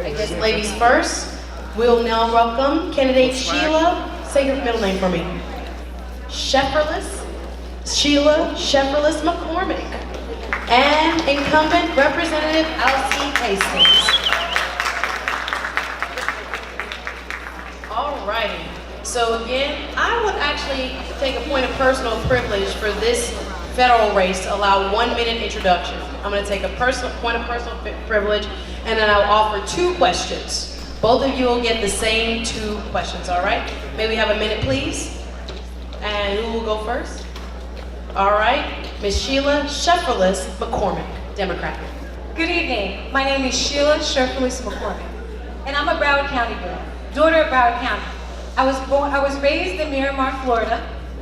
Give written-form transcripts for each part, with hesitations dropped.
I guess ladies first. We'll now welcome candidate Sheila. Say your middle name for me. Sheila Shefferless McCormick. And incumbent Representative Alcee Hastings. All righty. So again, I would actually take a point of personal privilege for this federal race to allow 1 minute introduction. I'm going to take a point of personal privilege, and then I'll offer 2 questions. Both of you will get the same 2 questions, all right? May we have a minute, please? And who will go first? All right, Ms. Sheila Shefferless McCormick, Democrat. Good evening. My name is Sheila Shefferless McCormick, and I'm a Broward County girl, daughter of Broward County. I was raised in Miramar, Florida.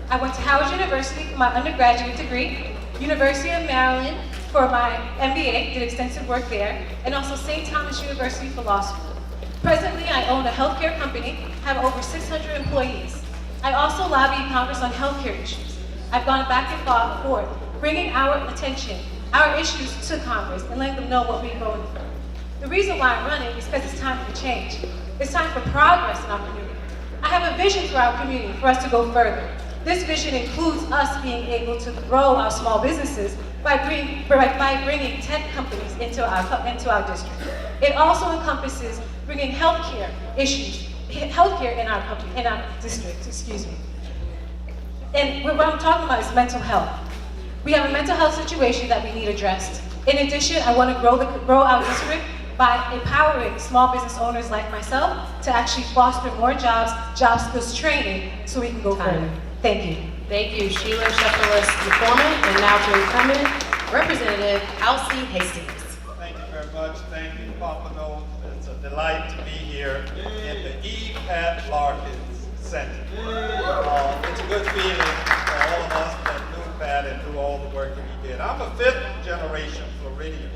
I went to Howard University for my undergraduate degree, University of Maryland for my MBA, did extensive work there, and also St. Thomas University for law school. Presently, I own a healthcare company, have over 600 employees. I also lobby Congress on healthcare issues. I've gone back and forth, bringing our attention, our issues to Congress, and letting them know what we're going through. The reason why I'm running is because it's time for change. It's time for progress in our community. I have a vision for our community for us to go further. This vision includes us being able to grow our small businesses by bringing tech companies into our district. It also encompasses bringing healthcare issues, healthcare in our district, excuse me. And what I'm talking about is mental health. We have a mental health situation that we need addressed. In addition, I want to grow our district by empowering small business owners like myself to actually foster more jobs, job skills training, so we can go further. Thank you. Thank you, Sheila Shefferless McCormick, and now to incumbent Representative Alcee Hastings. Thank you very much. Thank you, Pompano. It's a delight to be here in the E. Pat Larkins Center. It's a good feeling for all of us that knew Pat and knew all the work that he did. I'm a 5th generation Floridian.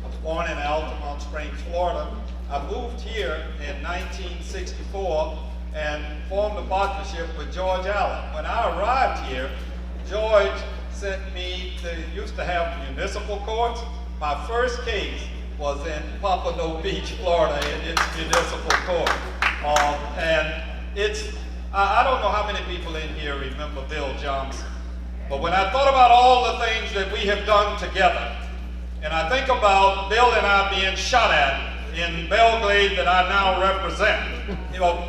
I was born in Altamont Springs, Florida. I moved here in 1964 and formed a partnership with George Allen. When I arrived here, George sent me used to have municipal courts. My first case was in Pompano Beach, Florida, in its municipal court. I don't know how many people in here remember Bill Johnson, but when I thought about all the things that we have done together, and I think about Bill and I being shot at in Belgrade that I now represent,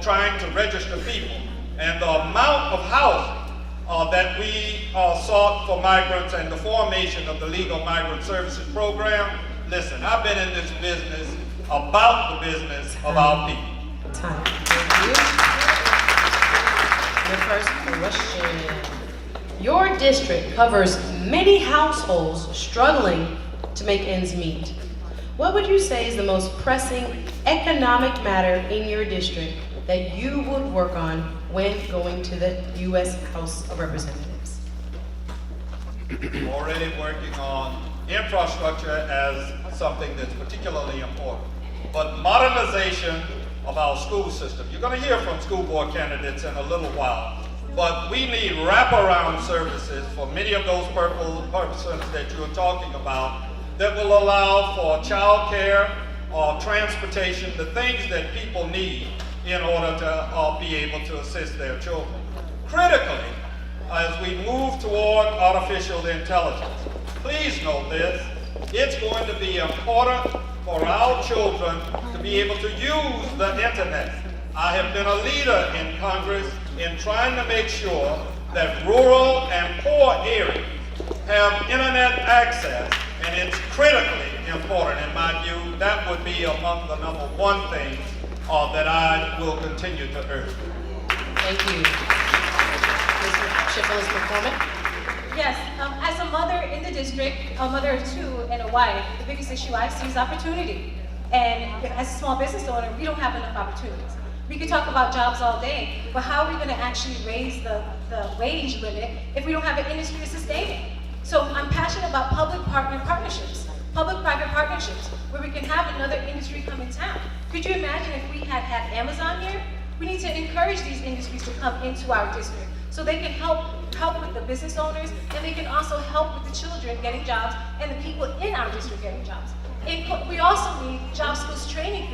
trying to register people, and the amount of housing that we sought for migrants and the formation of the Legal Migrant Services Program. Listen, I've been in this business about the business of our people. Time. Thank you. Your first question. Your district covers many households struggling to make ends meet. What would you say is the most pressing economic matter in your district that you would work on when going to the U.S. House of Representatives? I'm already working on infrastructure as something that's particularly important, but modernization of our school system. You're going to hear from school board candidates in a little while, but we need wraparound services for many of those purposes that you're talking about that will allow for child care or transportation, the things that people need in order to be able to assist their children. Critically, as we move toward artificial intelligence, please know this, it's going to be important for our children to be able to use the internet. I have been a leader in Congress in trying to make sure that rural and poor areas have internet access, and it's critically important in my view. That would be among the number 1 things that I will continue to urge. Thank you. Mr. Shefferless McCormick. Yes, as a mother in the district, a mother of 2 and a wife, the biggest issue I see is opportunity. And as a small business owner, we don't have enough opportunities. We could talk about jobs all day, but how are we going to actually raise the wage limit if we don't have an industry to sustain it? So I'm passionate about public-private partnerships, where we can have another industry come in town. Could you imagine if we had Amazon here? We need to encourage these industries to come into our district so they can help with the business owners, and they can also help with the children getting jobs and the people in our district getting jobs. We also need job skills training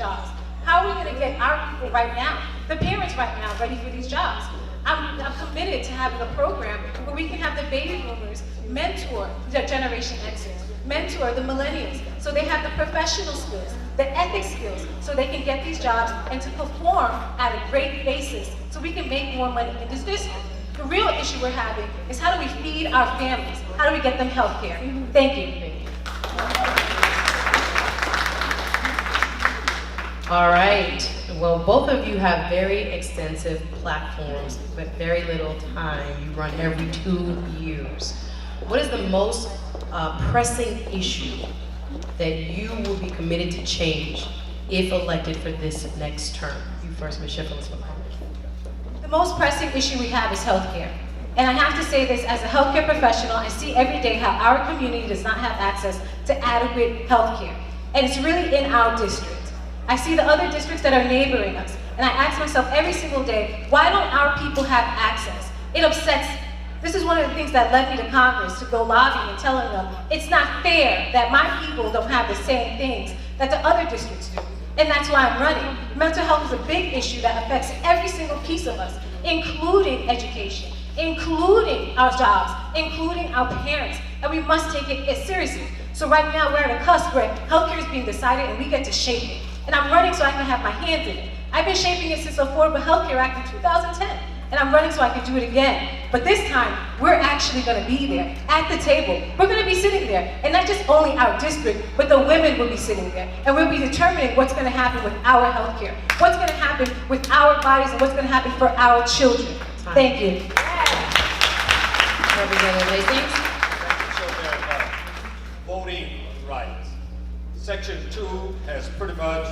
jobs? How are we going to get our people right now, the parents right now, ready for these jobs? I'm committed to having a program where we can have the baby boomers mentor the Generation Xers, mentor the millennials, so they have the professional skills, the ethics skills, so they can get these jobs and to perform at a great basis, so we can make more money in this district. The real issue we're having is how do we feed our families? How do we get them health care? Thank you. All right. Well, both of you have very extensive platforms, but very little time. You run every 2 years. What is the most pressing issue that you will be committed to change if elected for this next term? You first, Ms. Shiflin. The most pressing issue we have is healthcare. And I have to say this as a healthcare professional, I see every day how our community does not have access to adequate healthcare. And it's really in our district. I see the other districts that are neighboring us, and I ask myself every single day, why don't our people have access? It upsets me. This is one of the things that led me to Congress, to go lobbying and telling them, it's not fair that my people don't have the same things that the other districts do. And that's why I'm running. Mental health is a big issue that affects every single piece of us, including education, including our jobs, including our parents, and we must take it seriously. So right now we're at a cusp where healthcare is being decided and we get to shape it. And I'm running so I can have my hands in it. I've been shaping it since the Affordable Health Care Act in 2010. And I'm running so I can do it again. But this time, we're actually gonna be there, at the table. We're gonna be sitting there, and not just only our district, but the women will be sitting there. And we'll be determining what's gonna happen with our healthcare, what's gonna happen with our bodies, and what's gonna happen for our children. Thank you. Representative Hastings. So voting rights. Section 2 has pretty much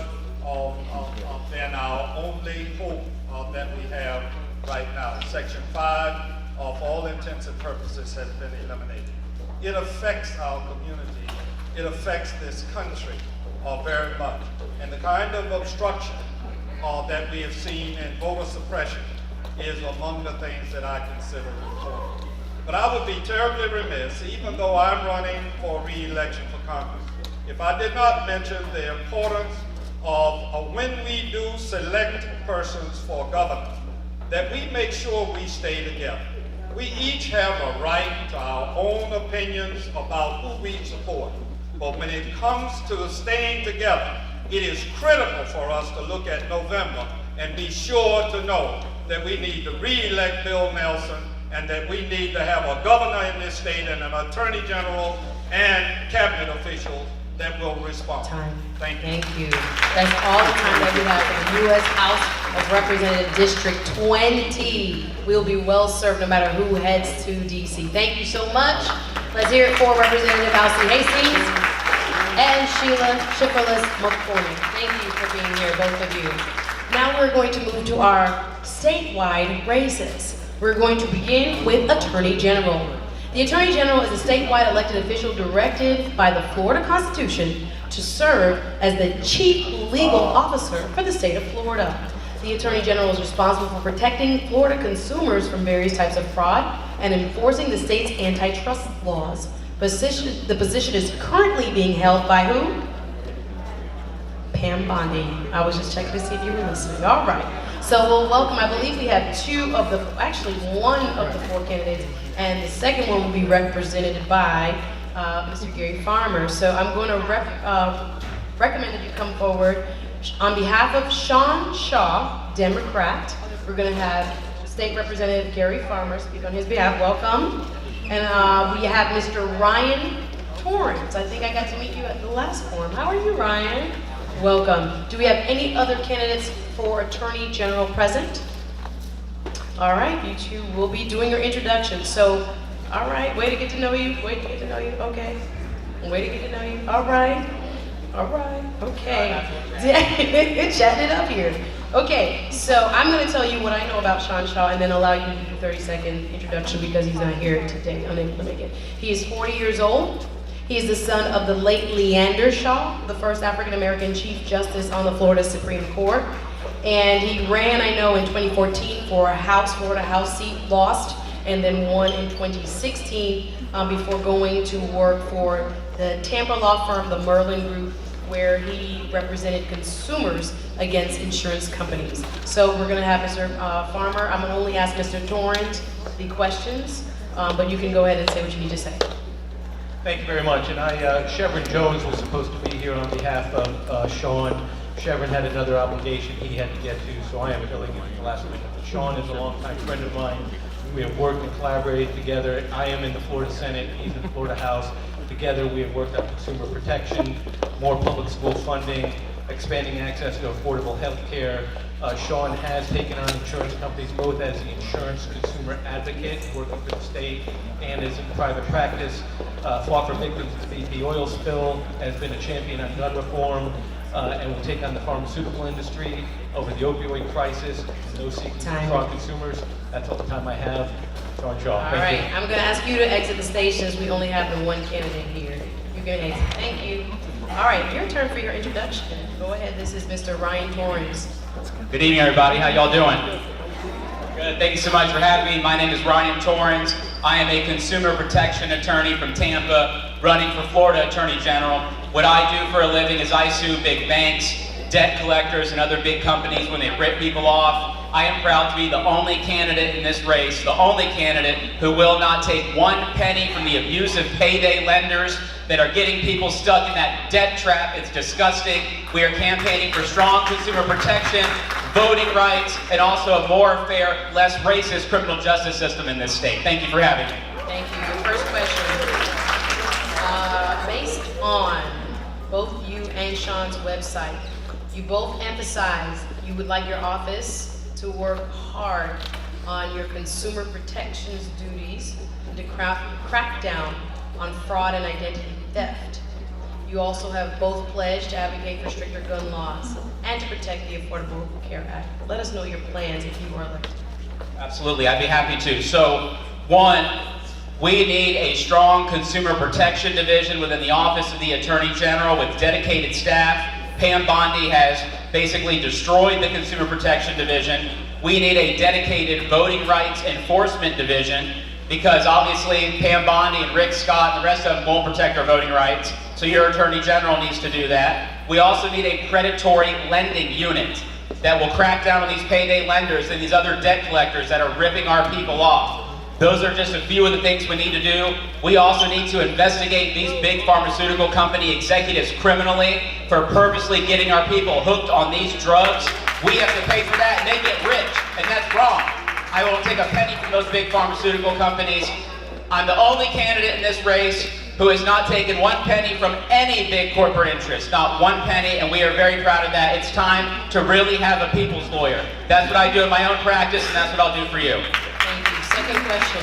been our only hope that we have right now. Section 5, for all intents and purposes, has been eliminated. It affects our community. It affects this country very much. And the kind of obstruction that we have seen in voter suppression is among the things that I consider important. But I would be terribly remiss, even though I'm running for re-election for Congress, if I did not mention the importance of when we do select persons for governor, that we make sure we stay together. We each have a right to our own opinions about who we support. But when it comes to staying together, it is critical for us to look at November and be sure to know that we need to re-elect Bill Nelson and that we need to have a governor in this state and an attorney general and cabinet officials that will respond. Thank you. Thank you. That's all the time that we have for the U.S. House of Representatives District 20. We'll be well served no matter who heads to D.C. Thank you so much. Let's hear it for Representative Alcee Hastings and Sheila McCormick. Thank you for being here, both of you. Now we're going to move to our statewide races. We're going to begin with Attorney General. The Attorney General is a statewide elected official directed by the Florida Constitution to serve as the chief legal officer for the state of Florida. The Attorney General is responsible for protecting Florida consumers from various types of fraud and enforcing the state's antitrust laws. The position is currently being held by who? Pam Bondi. I was just checking to see if you were listening. All right. So we'll welcome, I believe we have one of the 4 candidates, and the second one will be represented by Mr. Gary Farmer. So I'm going to recommend that you come forward. On behalf of Sean Shaw, Democrat, we're going to have State Representative Gary Farmer speak on his behalf. Welcome. And we have Mr. Ryan Torrance. I think I got to meet you at the last forum. How are you, Ryan? Welcome. Do we have any other candidates for Attorney General present? All right, you two will be doing your introduction. So, all right, way to get to know you. Way to get to know you. Okay. Way to get to know you. All right. All right. Okay. Chatting it up here. Okay, so I'm going to tell you what I know about Sean Shaw and then allow you to do a 30-second introduction because he's not here today, unable to make it. He is 40 years old. He is the son of the late Leander Shaw, the first African-American Chief Justice on the Florida Supreme Court. And he ran, I know, in 2014 for a Florida House seat, lost, and then won in 2016 before going to work for the Tampa law firm, the Merlin Group, where he represented consumers against insurance companies. So we're gonna have Mr. Farmer. I'm gonna only ask Mr. Torrance the questions, but you can go ahead and say what you need to say. Thank you very much. And Chevron Jones was supposed to be here on behalf of Sean. Chevron had another obligation he had to get to, so I am filling in at the last minute. But Sean is a longtime friend of mine. We have worked and collaborated together. I am in the Florida Senate, he's in the Florida House. Together we have worked on consumer protection, more public school funding, expanding access to affordable health care. Sean has taken on insurance companies both as the insurance consumer advocate, working for the state, and as in private practice. Fought for victims of the BP oil spill, has been a champion on gun reform, and will take on the pharmaceutical industry over the opioid crisis. No secret for our consumers. That's all the time I have. Sean Shaw. All right, I'm going to ask you to exit the stage since we only have the one candidate here. You can exit. Thank you. All right, your turn for your introduction. Go ahead. This is Mr. Ryan Torrance. Good evening, everybody. How y'all doing? Good. Thank you so much for having me. My name is Ryan Torrance. I am a consumer protection attorney from Tampa, running for Florida Attorney General. What I do for a living is I sue big banks, debt collectors, and other big companies when they rip people off. I am proud to be the only candidate in this race, the only candidate who will not take one penny from the abusive payday lenders that are getting people stuck in that debt trap. It's disgusting. We are campaigning for strong consumer protection, voting rights, and also a more fair, less racist criminal justice system in this state. Thank you for having me. Thank you. Your first question. Based on both you and Sean's website, you both emphasize you would like your office to work hard on your consumer protections duties and to crack down on fraud and identity theft. You also have both pledged to advocate for stricter gun laws and to protect the Affordable Care Act. Let us know your plans if you are elected. Absolutely, I'd be happy to. So, one, we need a strong consumer protection division within the Office of the Attorney General with dedicated staff. Pam Bondi has basically destroyed the Consumer Protection Division. We need a dedicated voting rights enforcement division because obviously Pam Bondi and Rick Scott and the rest of them won't protect our voting rights. So your Attorney General needs to do that. We also need a predatory lending unit that will crack down on these payday lenders and these other debt collectors that are ripping our people off. Those are just a few of the things we need to do. We also need to investigate these big pharmaceutical company executives criminally for purposely getting our people hooked on these drugs. We have to pay for that and they get rich, and that's wrong. I won't take a penny from those big pharmaceutical companies. I'm the only candidate in this race who has not taken one penny from any big corporate interest, not one penny, and we are very proud of that. It's time to really have a people's lawyer. That's what I do in my own practice, and that's what I'll do for you. Thank you. Second question.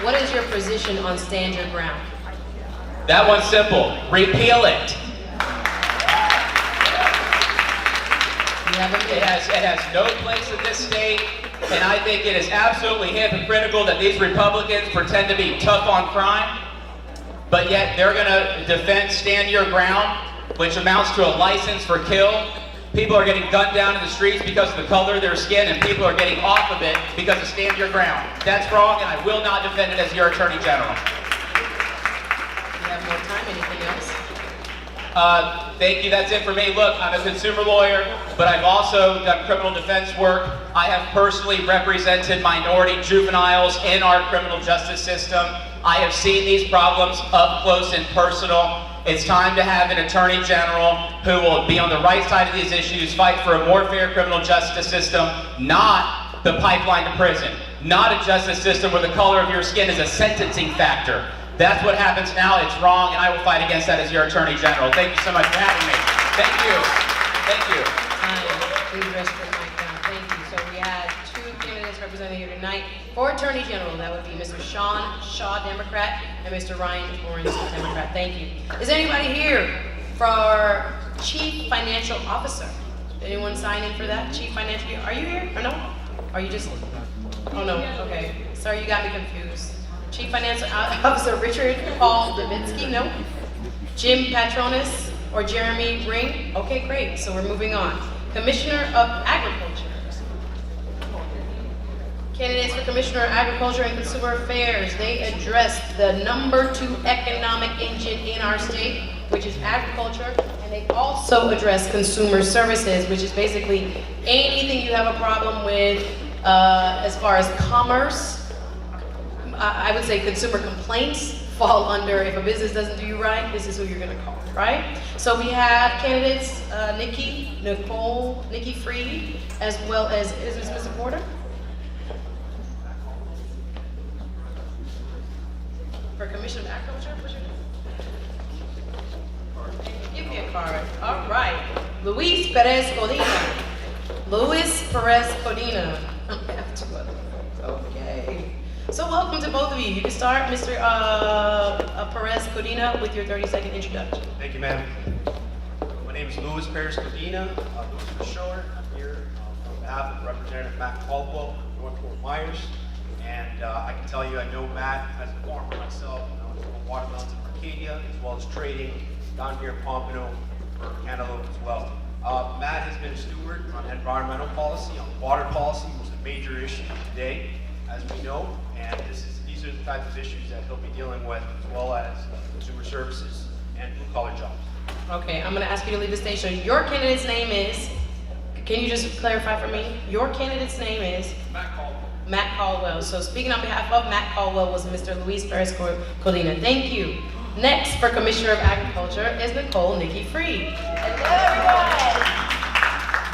What is your position on Stand Your Ground? That one's simple. Repeal it. It has no place in this state, and I think it is absolutely hypocritical that these Republicans pretend to be tough on crime, but yet they're going to defend Stand Your Ground, which amounts to a license for kill. People are getting gunned down in the streets because of the color of their skin, and people are getting off of it because of Stand Your Ground. That's wrong, and I will not defend it as your Attorney General. You have more time. Anything else? Thank you. That's it for me. Look, I'm a consumer lawyer, but I've also done criminal defense work. I have personally represented minority juveniles in our criminal justice system. I have seen these problems up close and personal. It's time to have an Attorney General who will be on the right side of these issues, fight for a more fair criminal justice system, not the pipeline to prison, not a justice system where the color of your skin is a sentencing factor. That's what happens now. It's wrong, and I will fight against that as your Attorney General. Thank you so much for having me. Thank you. Thank you. Please rest your mic down. Thank you. So we had two candidates represented here tonight. For Attorney General, that would be Mr. Sean Shaw, Democrat, and Mr. Ryan Torrance, Democrat. Thank you. Is anybody here for Chief Financial Officer? Did anyone sign in for that? Chief Financial, are you here or no? Are you just, oh no, okay. Sorry, you got me confused. Chief Financial Officer Richard Paul Davidsky, no? Jim Patronis or Jeremy Ring? Okay, great, so we're moving on. Commissioner of Agriculture. Candidates for Commissioner of Agriculture and Consumer Affairs, they address the #2 economic engine in our state, which is agriculture, and they also address consumer services, which is basically anything you have a problem with as far as commerce. I would say consumer complaints fall under, if a business doesn't do you right, this is who you're gonna call, right? So we have candidates, Nikki Freed, as well as, is this Mr. Porter? For Commission of Agriculture, what's your name? Give me a card. All right. Luis Perez Codina. Luis Perez Codina. I have two others. Okay. So welcome to both of you. You can start, Mr. Perez Codina, with your 30-second introduction. Thank you, ma'am. My name is Luis Perez Codina, Luis for short. I'm here on behalf of Representative Matt Caldwell, North Fort Myers. And I can tell you, I know Matt as a farmer myself. I was growing watermelons in Arcadia, as well as trading down here in Pompano for cantaloupe as well. Matt has been a steward on environmental policy, on water policy, which is a major issue today, as we know. And these are the types of issues that he'll be dealing with, as well as consumer services and blue-collar jobs. Okay, I'm going to ask you to leave the stage. So your candidate's name is, can you just clarify for me? Your candidate's name is? Matt Caldwell. Matt Caldwell. So speaking on behalf of Matt Caldwell was Mr. Luis Perez Codina. Thank you. Next, for Commissioner of Agriculture, is Nikki Freed. Hello, everyone.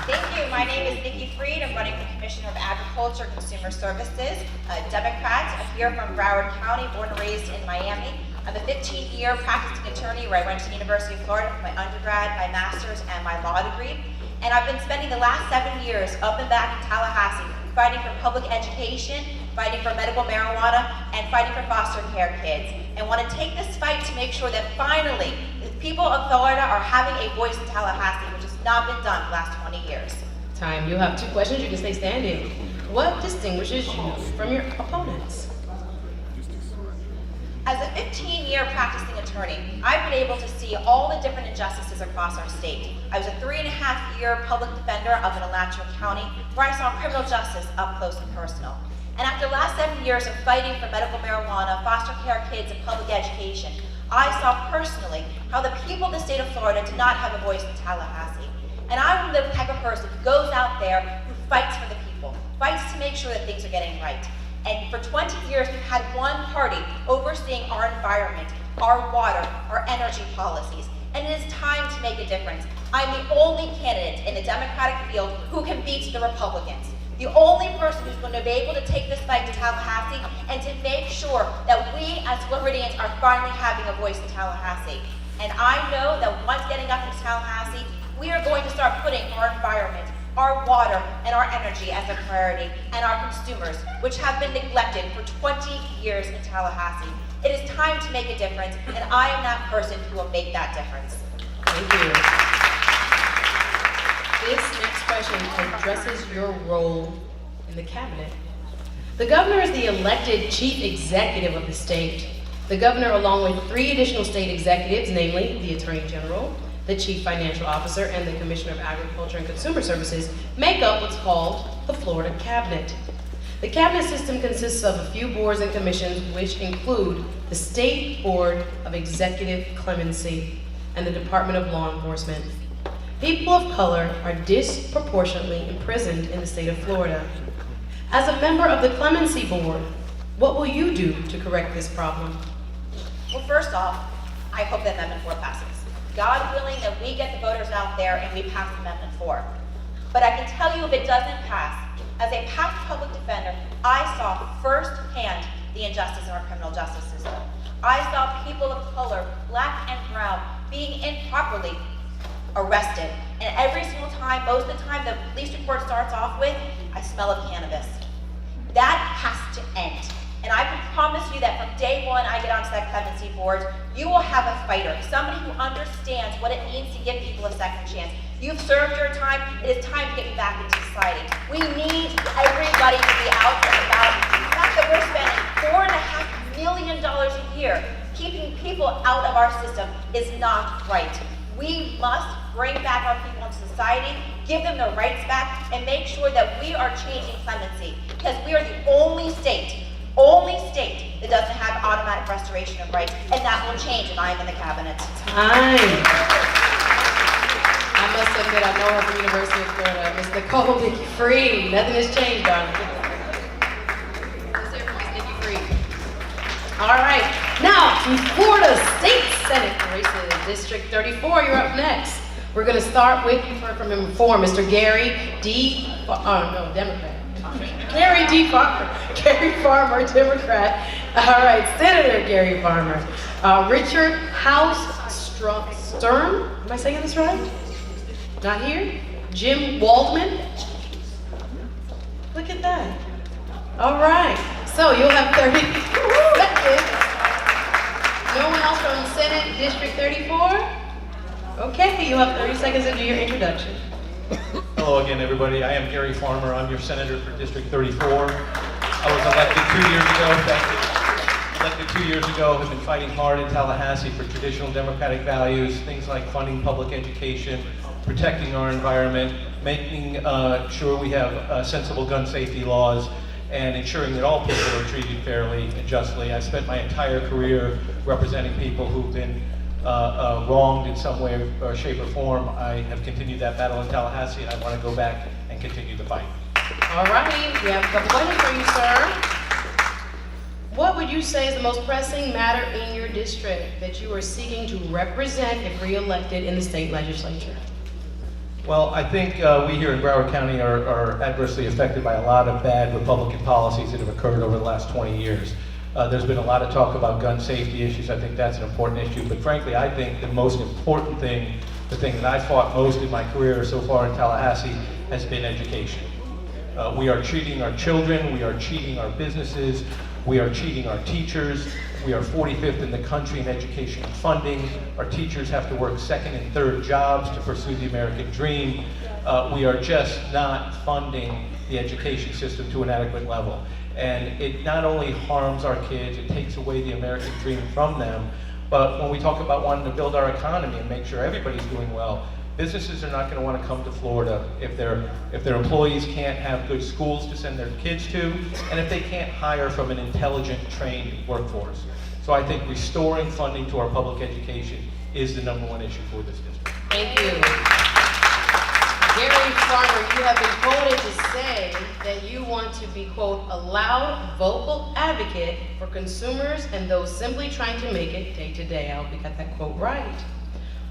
Thank you. My name is Nikki Freed. I'm running for Commissioner of Agriculture Consumer Services, a Democrat. I'm here from Broward County, born and raised in Miami. I'm a 15-year practicing attorney where I went to the University of Florida for my undergrad, my master's, and my law degree. And I've been spending the last 7 years up and back in Tallahassee fighting for public education, fighting for medical marijuana, and fighting for foster care kids. And want to take this fight to make sure that finally the people of Florida are having a voice in Tallahassee, which has not been done for the last 20 years. Time. You'll have 2 questions. You can stay standing. What distinguishes you from your opponents? As a 15-year practicing attorney, I've been able to see all the different injustices across our state. I was a 3.5-year public defender up in Alumnae County, where I saw criminal justice up close and personal. And after the last 7 years of fighting for medical marijuana, foster care kids, and public education, I saw personally how the people of the state of Florida did not have a voice in Tallahassee. And I'm the type of person who goes out there who fights for the people, fights to make sure that things are getting right. And for 20 years, we've had one party overseeing our environment, our water, our energy policies. And it is time to make a difference. I'm the only candidate in the Democratic field who can beat the Republicans. The only person who's going to be able to take this fight to Tallahassee and to make sure that we as Floridians are finally having a voice in Tallahassee. And I know that once getting up into Tallahassee, we are going to start putting our environment, our water, and our energy as a priority, and our consumers, which have been neglected for 20 years in Tallahassee. It is time to make a difference, and I am that person who will make that difference. Thank you. This next question addresses your role in the cabinet. The governor is the elected chief executive of the state. The governor, along with 3 additional state executives, namely the Attorney General, the Chief Financial Officer, and the Commissioner of Agriculture and Consumer Services, make up what's called the Florida Cabinet. The cabinet system consists of a few boards and commissions, which include the State Board of Executive Clemency and the Department of Law Enforcement. People of color are disproportionately imprisoned in the state of Florida. As a member of the Clemency Board, what will you do to correct this problem? Well, first off, I hope that Amendment 4 passes. God willing that we get the voters out there and we pass Amendment 4. But I can tell you if it doesn't pass, as a past public defender, I saw firsthand the injustice in our criminal justice system. I saw people of color, black and brown, being improperly arrested. And every single time, most of the time, the police report starts off with, I smell of cannabis. That has to end. And I can promise you that from day one I get onto that clemency board, you will have a fighter, somebody who understands what it means to give people a second chance. You've served your time, it is time to get you back into society. We need everybody to be out and about. The fact that we're spending $4.5 million a year keeping people out of our system is not right. We must bring back our people into society, give them their rights back, and make sure that we are changing clemency, because we are the only state only state that doesn't have automatic restoration of rights, and that will change if I am in the cabinet. Time. I must admit, I know her from University of Florida, Ms. Nicole Nikki Free. Nothing has changed, darling. Let's hear from Ms. Nikki Free. All right, now to Florida State Senate races. District 34, you're up next. We're going to start with, you've heard from him before, Mr. Gary D. Democrat. Gary D. Farmer. Gary Farmer, Democrat. All right, Senator Gary Farmer. Richard House Sturm. Am I saying this right? Not here. Jim Waldman. Look at that. All right. So you'll have 30 seconds. No one else from Senate District 34? Okay, you'll have 30 seconds to do your introduction. Hello again, everybody. I am Gary Farmer. I'm your senator for District 34. I was elected 2 years ago. Elected 2 years ago. Have been fighting hard in Tallahassee for traditional democratic values, things like funding public education, protecting our environment, making sure we have sensible gun safety laws, and ensuring that all people are treated fairly and justly. I spent my entire career representing people who've been wronged in some way or shape or form. I have continued that battle in Tallahassee, and I want to go back and continue the fight. All righty, we have a couple questions for you, sir. What would you say is the most pressing matter in your district that you are seeking to represent if re-elected in the state legislature? Well, I think we here in Broward County are adversely affected by a lot of bad Republican policies that have occurred over the last 20 years. There's been a lot of talk about gun safety issues. I think that's an important issue. But frankly, I think the most important thing, the thing that I fought most in my career so far in Tallahassee, has been education. We are cheating our children, we are cheating our businesses, we are cheating our teachers. We are 45th in the country in education funding. Our teachers have to work second and third jobs to pursue the American dream. We are just not funding the education system to an adequate level. And it not only harms our kids, it takes away the American dream from them, but when we talk about wanting to build our economy and make sure everybody's doing well, businesses are not going to want to come to Florida if their employees can't have good schools to send their kids to, and if they can't hire from an intelligent, trained workforce. So I think restoring funding to our public education is the #1 issue for this district. Thank you. Gary Farmer, you have been quoted to say that you want to be, quote, a loud, vocal advocate for consumers and those simply trying to make it day to day. I hope you got that quote right.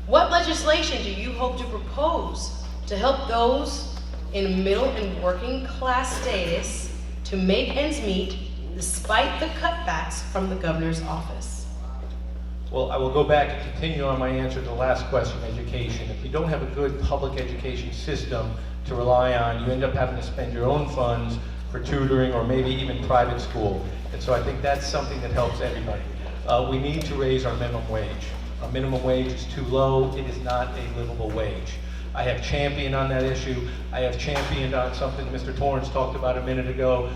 What legislation do you hope to propose to help those in middle and working class status to make ends meet despite the cutbacks from the governor's office? Well, I will go back and continue on my answer to the last question, education. If you don't have a good public education system to rely on, you end up having to spend your own funds for tutoring or maybe even private school. And so I think that's something that helps everybody. We need to raise our minimum wage. Our minimum wage is too low. It is not a livable wage. I have championed on that issue. I have championed on something Mr. Torrance talked about a minute ago,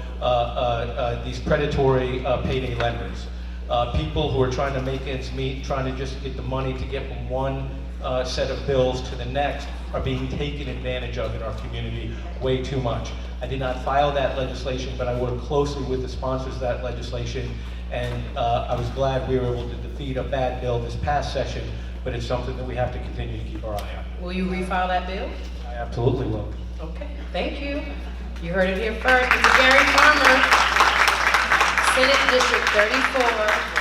these predatory payday lenders. People who are trying to make ends meet, trying to just get the money to get from one set of bills to the next, are being taken advantage of in our community way too much. I did not file that legislation, but I worked closely with the sponsors of that legislation, and I was glad we were able to defeat a bad bill this past session, but it's something that we have to continue to keep our eye on. Will you refile that bill? I absolutely will. Okay, thank you. You heard it here first. Mr. Gary Farmer, Senate District 34,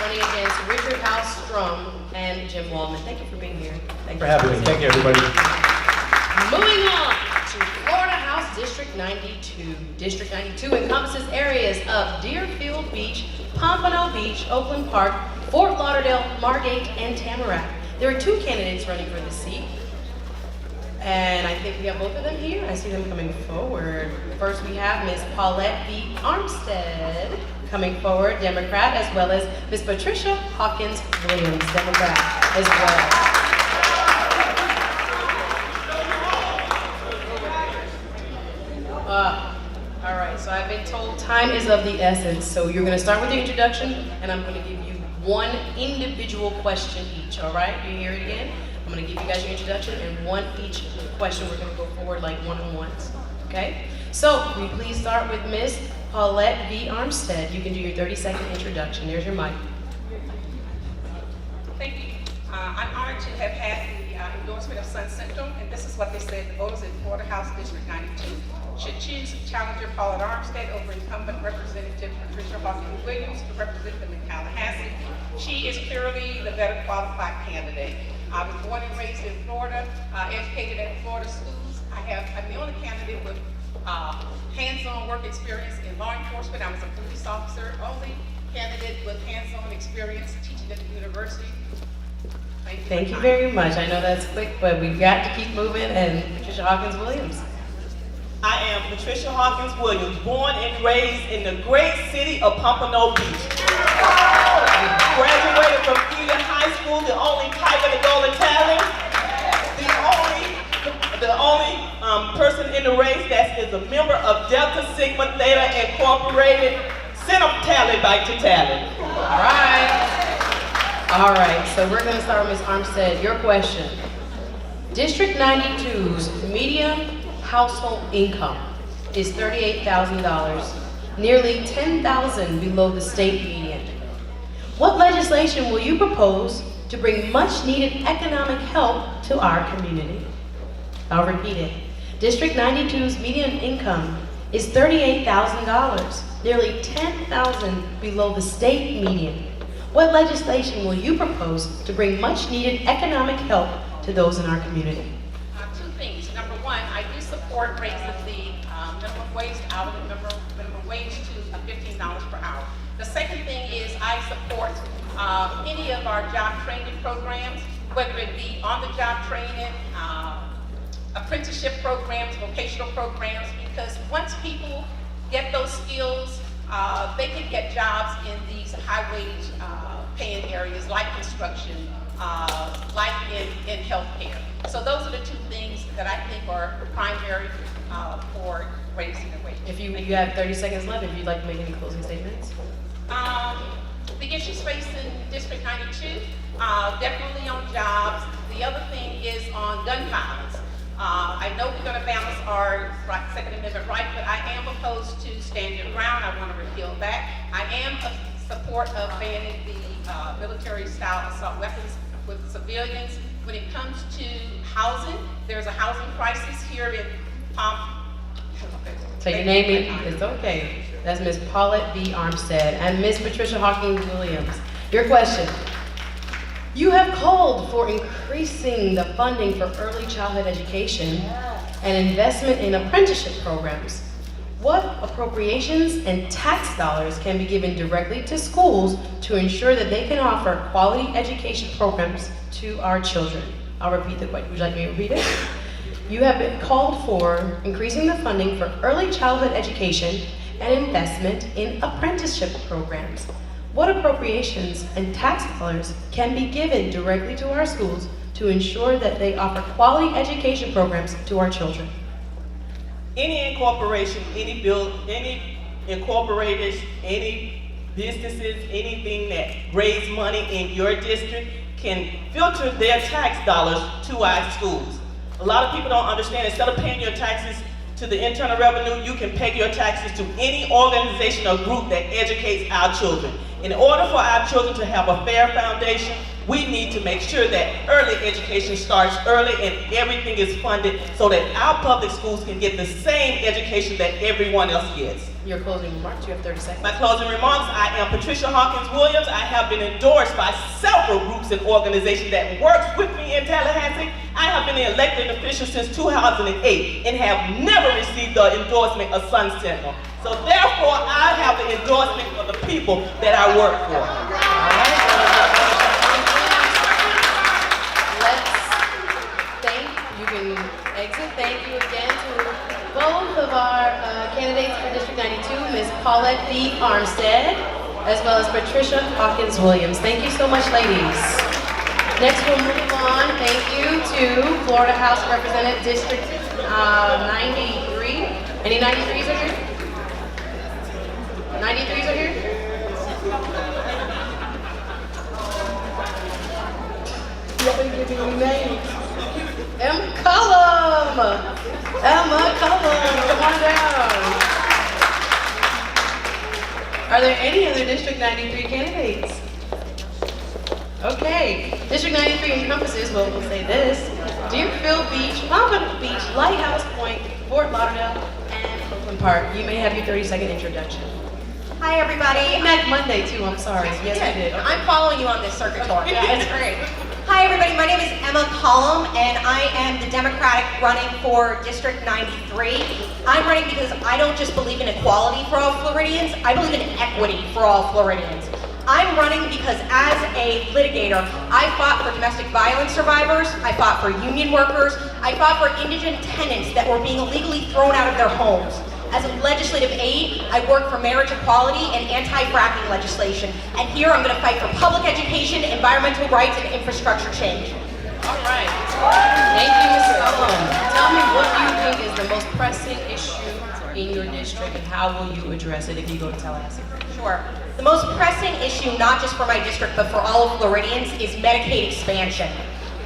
running against Richard House Strum and Jim Waldman. Thank you for being here. Thank For having me. Thank you, everybody. Moving on to Florida House District 92. District 92 encompasses areas of Deerfield Beach, Pompano Beach, Oakland Park, Fort Lauderdale, Margate, and Tamarack. There are 2 candidates running for this seat, and I think we have both of them here. I see them coming forward. First, we have Ms. Paulette B. Armstead coming forward, Democrat, as well as Ms. Patricia Hawkins Williams, Democrat, as well. All right, so I've been told time is of the essence, so you're going to start with the introduction, and I'm going to give you 1 individual question each, all right? Do you hear it again? I'm gonna give you guys your introduction and one each question. We're gonna go forward like one-on-ones, okay? So, will you please start with Miss Paulette V. Armstead. You can do your 30-second introduction. There's your mic. Thank you. I'm honored to have had the endorsement of Sun Central, and this is what they said: the voters in Florida House District 92 should choose challenger Paulette Armstead over incumbent Representative Patricia Hawkins Williams to represent them in Tallahassee. She is clearly the better qualified candidate. I was born and raised in Florida, educated at Florida schools. I'm the only candidate with hands-on work experience in law enforcement. I was a police officer, only candidate with hands-on experience teaching at the university. Thank you very much. I know that's quick, but we've got to keep moving. And Patricia Hawkins Williams. I am Patricia Hawkins Williams, born and raised in the great city of Pompano Beach. Graduated from Eden High School, the only type of the Golden Talent. The only person in the race that is a member of Delta Sigma Theta Incorporated. Send them tally by to tally. All right, so we're gonna start with Ms. Armstead. Your question. District 92's median household income is $38,000, nearly $10,000 below the state median. What legislation will you propose to bring much needed economic help to our community? I'll repeat it. District 92's median income is $38,000, nearly $10,000 below the state median. What legislation will you propose to bring much needed economic help to those in our community? Two things. Number one, I do support raising the minimum wage hourly minimum wage to $15 per hour. The second thing is I support any of our job training programs, whether it be on-the-job training, apprenticeship programs, vocational programs, because once people get those skills, they can get jobs in these high-wage paying areas like construction, like in healthcare. So those are the two things that I think are primary for raising the wage. If you have 30 seconds left, if you'd like to make any closing statements. The issues faced in District 92, definitely on jobs. The other thing is on gun violence. I know we're going to balance our Second Amendment right, but I am opposed to stand your ground. I want to repeal that. I am in support of banning the military-style assault weapons with civilians. When it comes to housing, there's a housing crisis here in Say your name, it's okay. That's Ms. Paulette V. Armstead and Ms. Patricia Hawkins Williams. Your question. You have called for increasing the funding for early childhood education and investment in apprenticeship programs. What appropriations and tax dollars can be given directly to schools to ensure that they can offer quality education programs to our children? I'll repeat the question. Would you like me to repeat it? You have been called for increasing the funding for early childhood education and investment in apprenticeship programs. What appropriations and tax dollars can be given directly to our schools to ensure that they offer quality education programs to our children? Any incorporation, any incorporators, any businesses, anything that raise money in your district can filter their tax dollars to our schools. A lot of people don't understand, instead of paying your taxes to the Internal Revenue, you can pay your taxes to any organization or group that educates our children. In order for our children to have a fair foundation, we need to make sure that early education starts early and everything is funded so that our public schools can get the same education that everyone else gets. Your closing remarks, you have 30 seconds. My closing remarks, I am Patricia Hawkins Williams. I have been endorsed by several groups and organizations that works with me in Tallahassee. I have been an elected official since 2008 and have never received the endorsement of Sun Central. So therefore, I have the endorsement of the people that I work for. You can exit. Thank you again to both of our candidates for District 92, Ms. Paulette V. Armstead, as well as Patricia Hawkins Williams. Thank you so much, ladies. Next, we'll move on. Thank you to Florida House Representative District 93. Any 93s are here? 93s are here? giving any names. Emma Cullum! Emma Cullum, come on down. Are there any other District 93 candidates? Okay, District 93 encompasses, well, we'll say this, Deerfield Beach, Pompano Beach, Lighthouse Point, Fort Lauderdale, and Oakland Park. You may have your 30-second introduction. Hi, everybody. We met Monday, too, I'm sorry. Yes, we did. Okay. I'm following you on this circuit tour. Yeah, it's great. Hi, everybody. My name is Emma Cullum, and I am the Democratic running for District 93. I'm running because I don't just believe in equality for all Floridians, I believe in equity for all Floridians. I'm running because as a litigator, I fought for domestic violence survivors, I fought for union workers, I fought for indigent tenants that were being illegally thrown out of their homes. As a legislative aide, I work for marriage equality and anti-fracking legislation. And here I'm going to fight for public education, environmental rights, and infrastructure change. All right. Thank you, Ms. Cullum. Tell me what you think is the most pressing issue in your district and how will you address it if you go to Tallahassee? Sure. The most pressing issue, not just for my district, but for all of Floridians, is Medicaid expansion.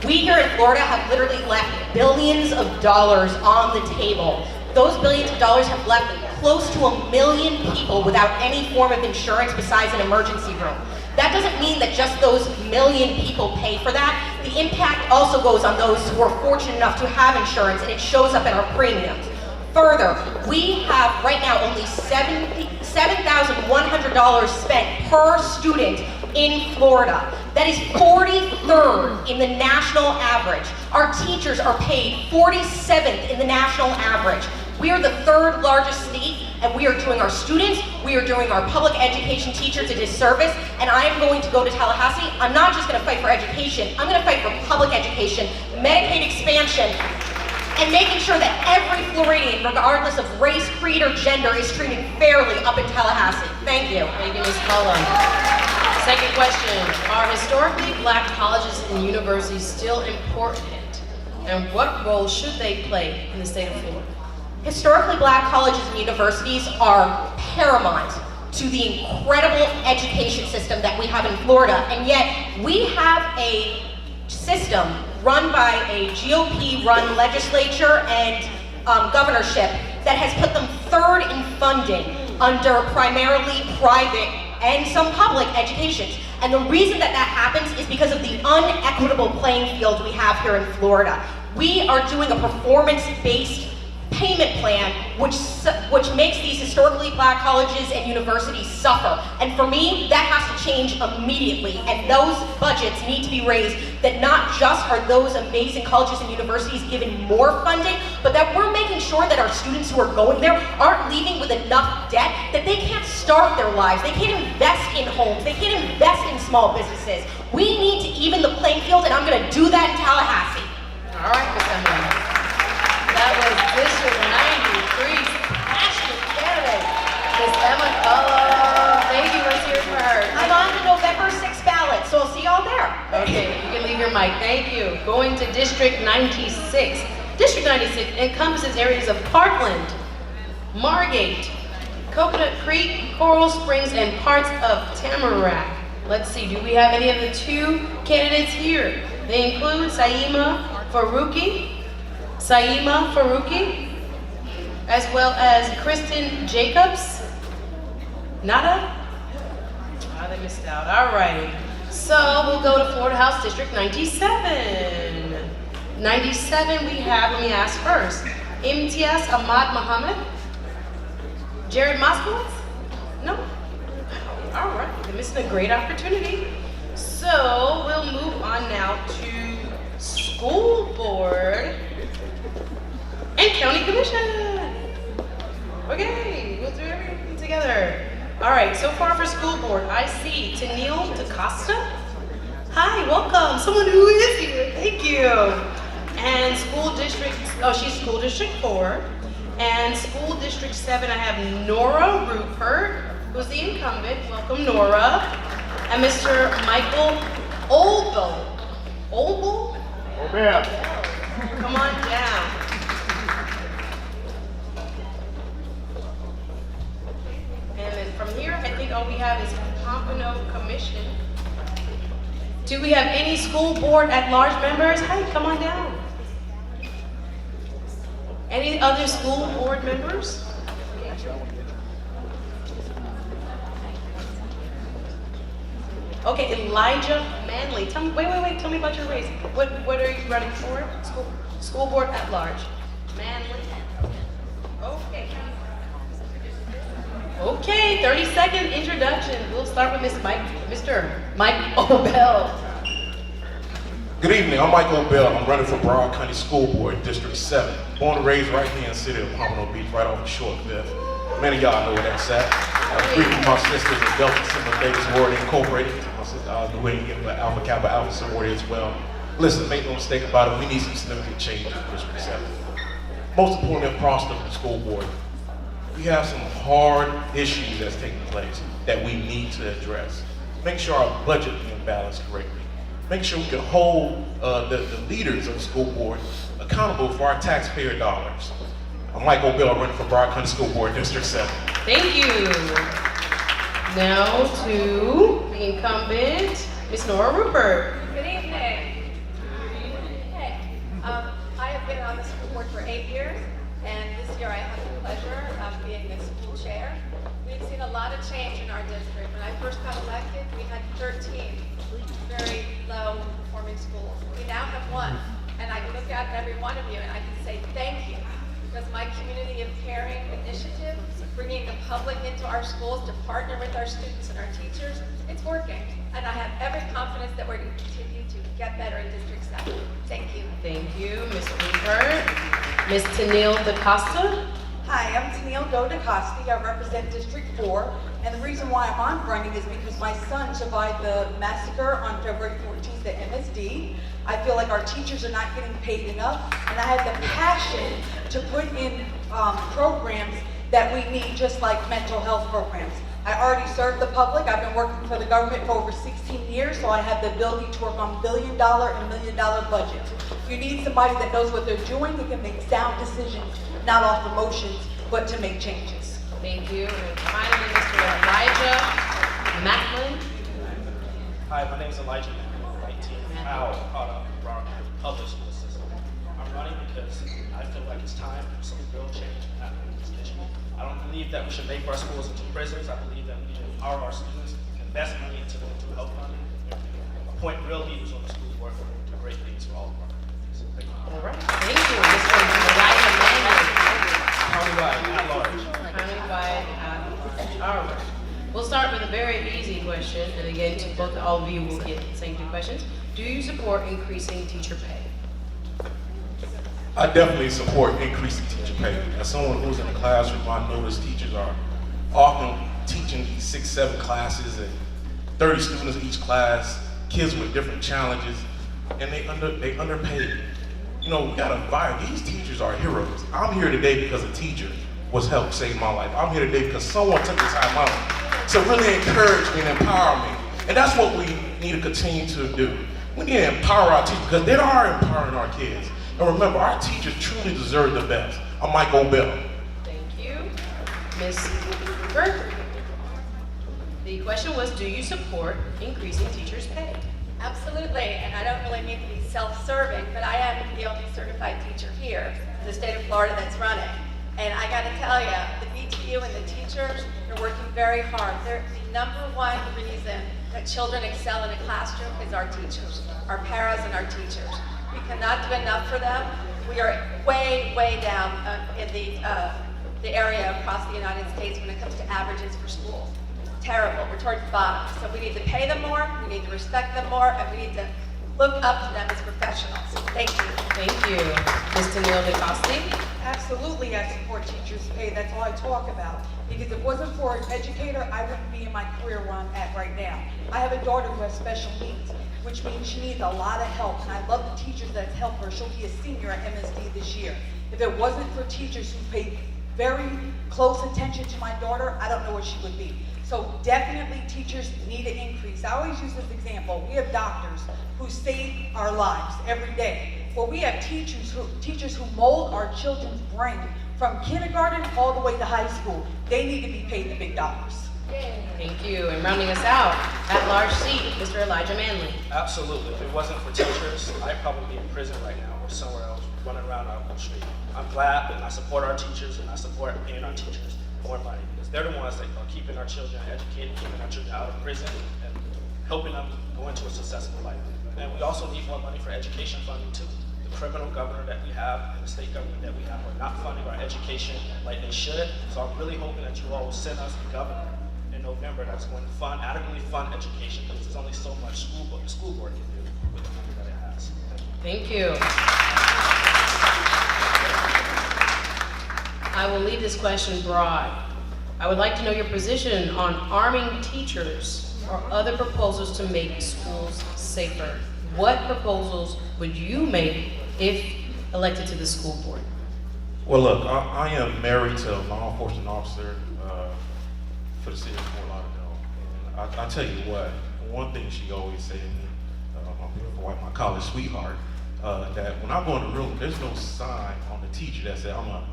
We here in Florida have literally left billions of dollars on the table. Those billions of dollars have left close to 1 million people without any form of insurance besides an emergency room. That doesn't mean that just those million people pay for that. The impact also goes on those who are fortunate enough to have insurance, and it shows up in our premiums. Further, we have right now only $7,100 spent per student in Florida. That is 43rd in the national average. Our teachers are paid 47th in the national average. We are the 3rd largest state, and we are doing our students, we are doing our public education teachers a disservice, and I am going to go to Tallahassee. I'm not just going to fight for education, I'm going to fight for public education, Medicaid expansion, and making sure that every Floridian, regardless of race, creed, or gender, is treated fairly up in Tallahassee. Thank you. Thank you, Ms. Cullum. Second question, are historically black colleges and universities still important? And what role should they play in the state of Florida? Historically black colleges and universities are paramount to the incredible education system that we have in Florida, and yet we have a system run by a GOP-run legislature and governorship that has put them 3rd in funding under primarily private and some public educations. And the reason that that happens is because of the unequitable playing field we have here in Florida. We are doing a performance-based payment plan which makes these historically black colleges and universities suffer. And for me, that has to change immediately, and those budgets need to be raised, that not just are those amazing colleges and universities given more funding, but that we're making sure that our students who are going there aren't leaving with enough debt that they can't start their lives, they can't invest in homes, they can't invest in small businesses. We need to even the playing field, and I'm going to do that in Tallahassee. All right, Ms. Emma. That was District 93's passionate candidate, Ms. Emma Cullum. Thank you, let's hear it for her. I'm on the November 6th ballot, so I'll see y'all there. Okay, you can leave your mic, thank you. Going to District 96. District 96 encompasses areas of Parkland, Margate, Coconut Creek, Coral Springs, and parts of Tamarack. Let's see, do we have any of the 2 candidates here? They include Saima Faruqi, as well as Kristen Jacobs. Nada? Oh, they missed out. All right. So we'll go to Florida House District 97. 97 we have, let me ask first, Imtiaz Ahmad Mohammed? Jared Moskowitz? No? All right, they're missing a great opportunity. So we'll move on now to school board and county commission. Okay, we'll do everything together. All right, so far for school board, I see Tennille DaCosta. Hi, welcome, someone who is here, thank you. And school district, oh, she's school district 4. And school district 7, I have Nora Rupert, who's the incumbent. Welcome, Nora. And Mr. Michael Olbo. Olbo? Come on down. And then from here, I think all we have is Pompano Commission. Do we have any school board at large members? Hey, come on down. Any other school board members? Okay, Elijah Manley. Tell me, wait. Tell me about your race. What are you running for? School board at large. Manley. Okay. Okay, 30-second introduction. We'll start with Mr. Mike Obell. Good evening, I'm Mike Obell. I'm running for Broward County School Board, District 7. Born and raised right here in the city of Pompano Beach, right off of Short Fifth. Many of y'all know where that's at. I'm briefing my sisters in Delta Sigma Davis Ward Incorporated. My sister New England, Alpha Kappa Alpha sorority as well. Listen, make no mistake about it, we need some significant change in District 7. Most importantly, across the school board, we have some hard issues that's taking place that we need to address. Make sure our budget is balanced correctly. Make sure we can hold the leaders of the school board accountable for our taxpayer dollars. I'm Mike Obell, running for Broward County School Board, District 7. Thank you. Now to the incumbent, Ms. Nora Rupert. Good evening. Hey, I have been on the school board for 8 years, and this year I have the pleasure of being the school chair. We've seen a lot of change in our district. When I first got elected, we had 13 very low performing schools. We now have 1, and I can look at every one of you and I can say thank you, because my community of caring initiative, bringing the public into our schools to partner with our students and our teachers, it's working. And I have every confidence that we're going to continue to get better in District 7. Thank you. Thank you, Ms. Rupert. Ms. Tennille DaCosta. Hi, I'm Tennille DaCosta. I represent District 4. And the reason why I'm running is because my son survived the massacre on February 14th at MSD. I feel like our teachers are not getting paid enough, and I have the passion to put in programs that we need, just like mental health programs. I already serve the public. I've been working for the government for over 16 years, so I have the ability to work on billion-dollar and million-dollar budgets. You need somebody that knows what they're doing, that can make sound decisions, not off emotions, but to make changes. Thank you. And finally, Mr. Elijah Macklin. Hi, my name is Elijah Macklin. I'm 19, proud of the Broward public school system. I'm running because I feel like it's time for some real change to happen in this district. I don't believe that we should make our schools into prisons. I believe that we need to empower our students, invest money into the mental health fund, and appoint real leaders on the school board to do great things for all of our communities. Thank you. All right. Thank you, Mr. Elijah Macklin. Countywide, at large. Countywide at large. All right. We'll start with a very easy question, and again, to both all of you will get the same 2 questions. Do you support increasing teacher pay? I definitely support increasing teacher pay. As someone who's in the classroom, I notice teachers are often teaching 6, 7 classes and 30 students each class, kids with different challenges, and they underpaid. You know, we gotta admire, these teachers are heroes. I'm here today because a teacher was helped save my life. I'm here today because someone took the time out to really encourage me and empower me. And that's what we need to continue to do. We need to empower our teachers because they are empowering our kids. And remember, our teachers truly deserve the best. I'm Mike Obell. Thank you. Ms. Burke. The question was, do you support increasing teachers' pay? Absolutely, and I don't really mean to be self-serving, but I am the only certified teacher here in the state of Florida that's running. And I gotta tell you, the BTU and the teachers are working very hard. They're the #1 reason that children excel in a classroom is our teachers, our paras and our teachers. We cannot do enough for them. We are way, way down in the area across the United States when it comes to averages for schools. Terrible, we're towards the bottom. So we need to pay them more, we need to respect them more, and we need to look up to them as professionals. Thank you. Thank you. Ms. Tennille DaCosta. Absolutely, I support teachers' pay. That's all I talk about. Because if it wasn't for an educator, I wouldn't be in my career where I'm at right now. I have a daughter who has special needs, which means she needs a lot of help. And I love the teachers that help her. She'll be a senior at MSD this year. If it wasn't for teachers who paid very close attention to my daughter, I don't know what she would be. So definitely teachers need an increase. I always use this example. We have doctors who save our lives every day. Well, we have teachers who mold our children's brain from kindergarten all the way to high school. They need to be paid the big dollars. Thank you. And rounding us out, at large seat, Mr. Elijah Manley. Absolutely. If it wasn't for teachers, I'd probably be in prison right now or somewhere else running around out on the street. I'm glad and I support our teachers and I support paying our teachers more money because they're the ones that are keeping our children educated, keeping our children out of prison, and helping them go into a successful life. And we also need more money for education funding too. The criminal governor that we have and the state government that we have are not funding our education like they should. So I'm really hoping that you all will send us a governor in November that's going to adequately fund education because there's only so much the school board can do with the money that it has. Thank you. I will leave this question broad. I would like to know your position on arming teachers or other proposals to make schools safer. What proposals would you make if elected to the school board? Well, look, I am married to a law enforcement officer for the city of Fort Lauderdale. And I tell you what, one thing she always said to me, my beautiful wife, my college sweetheart, that when I go in the room, there's no sign on the teacher that said I'm a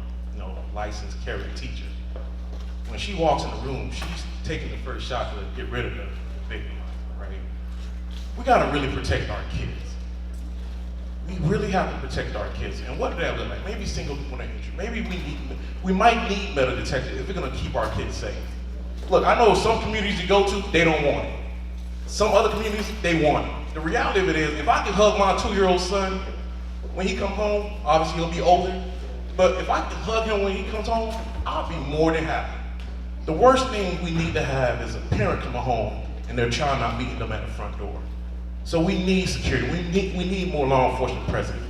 licensed carrying teacher. When she walks in the room, she's taking the first shot to get rid of the victim, right? We gotta really protect our kids. We really have to protect our kids. And what do that look like? Maybe single point of entry. Maybe we might need metal detectors if we're gonna keep our kids safe. Look, I know some communities you go to, they don't want it. Some other communities, they want it. The reality of it is, if I can hug my 2-year-old son when he comes home, obviously he'll be older, but if I can hug him when he comes home, I'll be more than happy. The worst thing we need to have is a parent coming home and their child not meeting them at the front door. So we need security. We need more law enforcement presence.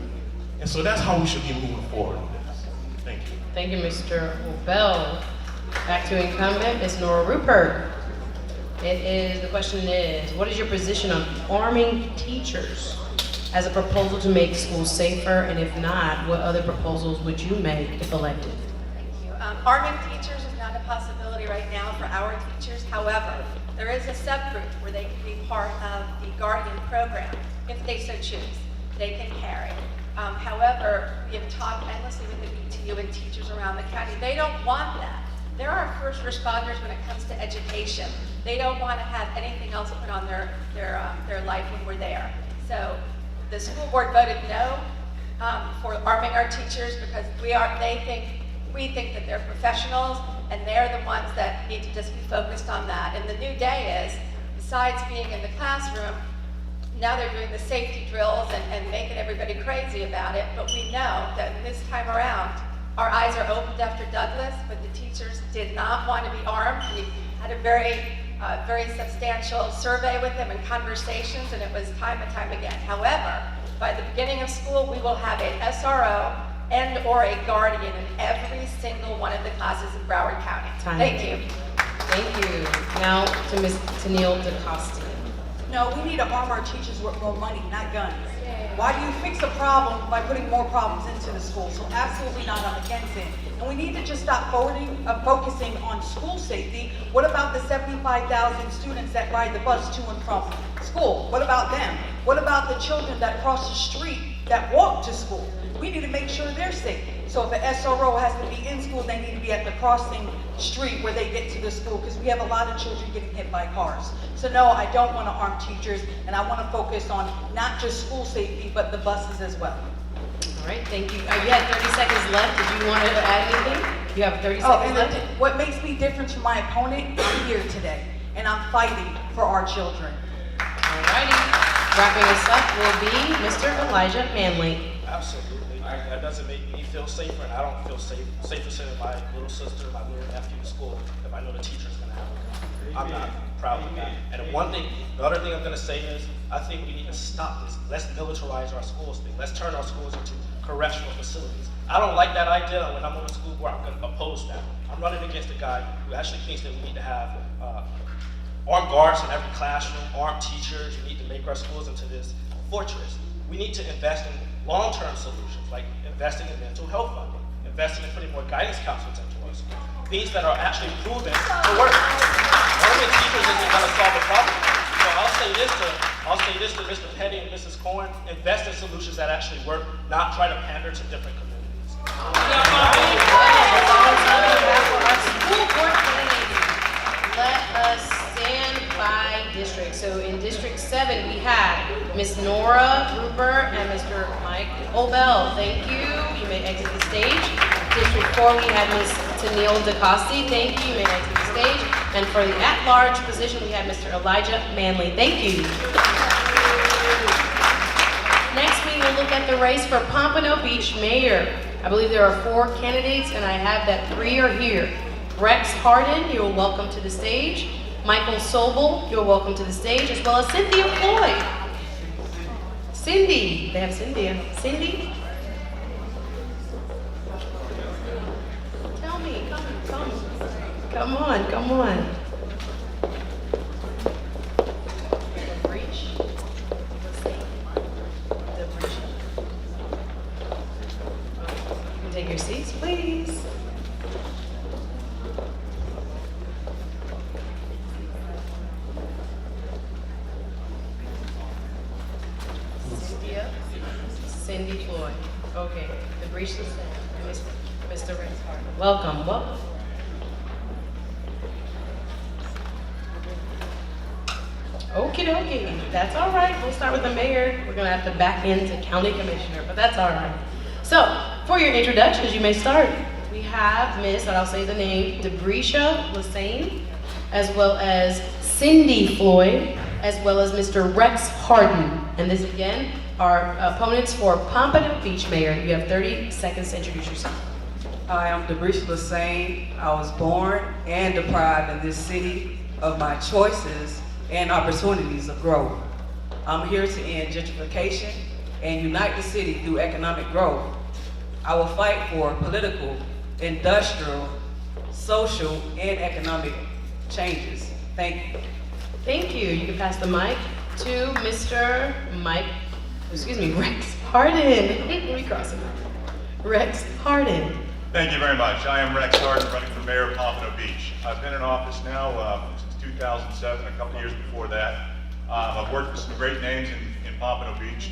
And so that's how we should be moving forward on this. Thank you. Thank you, Mr. Bell. Back to incumbent, Ms. Nora Rupert. The question is, what is your position on arming teachers as a proposal to make schools safer? And if not, what other proposals would you make if elected? Thank you. Arming teachers is not a possibility right now for our teachers. However, there is a subgroup where they can be part of the Guardian program if they so choose. They can carry. However, we have talked endlessly with the BTU and teachers around the county. They don't want that. They're our first responders when it comes to education. They don't want to have anything else put on their life when we're there. So the school board voted no for arming our teachers because we think that they're professionals and they're the ones that need to just be focused on that. And the new day is, besides being in the classroom, now they're doing the safety drills and making everybody crazy about it. But we know that this time around, our eyes are opened after Douglas, but the teachers did not want to be armed. We had a very substantial survey with them and conversations, and it was time and time again. However, by the beginning of school, we will have an SRO and or a guardian in every single one of the classes in Broward County. Thank you. Thank you. Now to Ms. Tennille DeCosta. No, we need to arm our teachers with more money, not guns. Why do you fix a problem by putting more problems into the school? So absolutely not, I'm against it. And we need to just stop focusing on school safety. What about the 75,000 students that ride the bus to and from school? What about them? What about the children that cross the street that walk to school? We need to make sure they're safe. So if an SRO has to be in school, they need to be at the crossing street where they get to the school, because we have a lot of children getting hit by cars. So no, I don't want to arm teachers, and I want to focus on not just school safety, but the buses as well. All right, thank you. You had 30 seconds left. Did you want to add anything? You have 30 seconds Oh, and left. what makes me different from my opponent, I'm here today, and I'm fighting for our children. All righty. Wrapping us up will be Mr. Elijah Manley. Absolutely. That doesn't make me feel safer, and I don't feel safer sending my little sister, my little nephew to school if I know the teacher's going to have a gun. I'm not proud of that. And the other thing I'm going to say is, I think we need to stop this. Let's militarize our schools. Let's turn our schools into correctional facilities. I don't like that idea. When I'm on the school board, I'm going to oppose that. I'm running against a guy who actually thinks that we need to have armed guards in every classroom, armed teachers. We need to make our schools into this fortress. We need to invest in long-term solutions, like investing in mental health funding, investing in putting more guidance counselors into our schools, things that are actually proven to work. Only teachers isn't going to solve the problem. So I'll say this to Mr. Petty and Mrs. Cohen: invest in solutions that actually work, not try to pander to different communities. Let Miss Nora Gruber and Mr. Mike Obel. Thank you. You may exit the stage. District 4, we have Ms. Tennille DeCosti. Thank you. You may exit the stage. And for the at-large position, we have Mr. Elijah Manley. Thank you. Next, we will look at the race for Pompano Beach Mayor. I believe there are 4 candidates, and I have that 3 are here. Rex Harden, you're welcome to the stage. Michael Sobel, you're welcome to the stage, as well as Cynthia Floyd. Cindy, they have Cynthia. Cindy? Tell me, come on. Take your seats, please. Cindy Floyd. Okay, the breach is Mr. Rex Harden. Welcome. Okie dokie, that's all right. We'll start with the mayor. We're gonna have to back into county commissioner, but that's all right. So, for your introductions, you may start. We have Miss, and I'll say the name, Debrecia Lassane, as well as Cindy Floyd, as well as Mr. Rex Harden. And this again, our opponents for Pompano Beach Mayor. You have 30 seconds to introduce yourself. Hi, I'm Debrecia Lassane. I was born and deprived in this city of my choices and opportunities of growth. I'm here to end gentrification and unite the city through economic growth. I will fight for political, industrial, social, and economic changes. Thank you. Thank you. You can pass the mic to Mr. Rex Harden. Let me cross him out. Rex Harden. Thank you very much. I am Rex Harden, running for mayor of Pompano Beach. I've been in office now since 2007, a couple years before that. I've worked with some great names in Pompano Beach.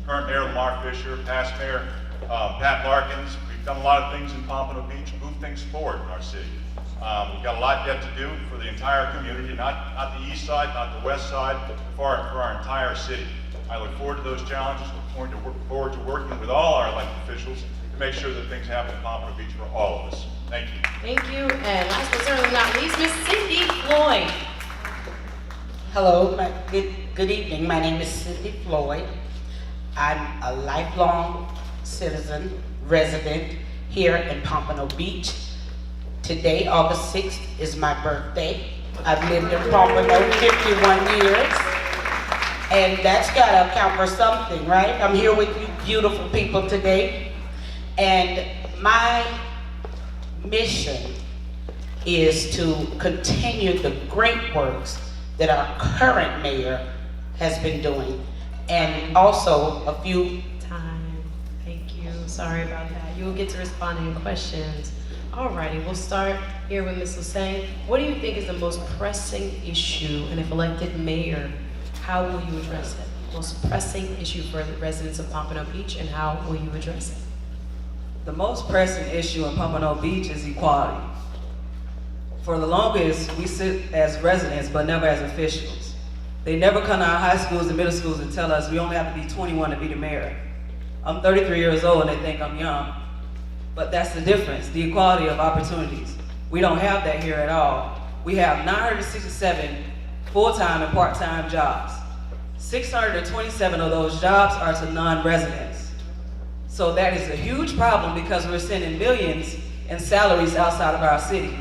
Current Mayor Lamar Fisher, past Mayor Pat Larkins. We've done a lot of things in Pompano Beach, moved things forward in our city. We've got a lot yet to do for the entire community, not the east side, not the west side, but for our entire city. I look forward to those challenges, look forward to working with all our elected officials to make sure that things happen in Pompano Beach for all of us. Thank you. Thank you. And last but certainly not least, Miss Cindy Floyd. Hello, good evening. My name is Cindy Floyd. I'm a lifelong citizen, resident here in Pompano Beach. Today, August 6th, is my birthday. I've lived in Pompano 51 years, and that's gotta count for something, right? I'm here with you beautiful people today, and my mission is to continue the great works that our current mayor has been doing, and also a few Thank you. Sorry about that. You will get to respond to any questions. Alrighty, we'll start here with Ms. Lassane. What do you think is the most pressing issue, and if elected mayor, how will you address it? Most pressing issue for the residents of Pompano Beach, and how will you address it? The most pressing issue in Pompano Beach is equality. For the longest, we sit as residents, but never as officials. They never come to our high schools and middle schools and tell us we only have to be 21 to be the mayor. I'm 33 years old and they think I'm young. But that's the difference, the equality of opportunities. We don't have that here at all. We have 967 full-time and part-time jobs. 627 of those jobs are to non-residents. So that is a huge problem because we're sending millions in salaries outside of our city.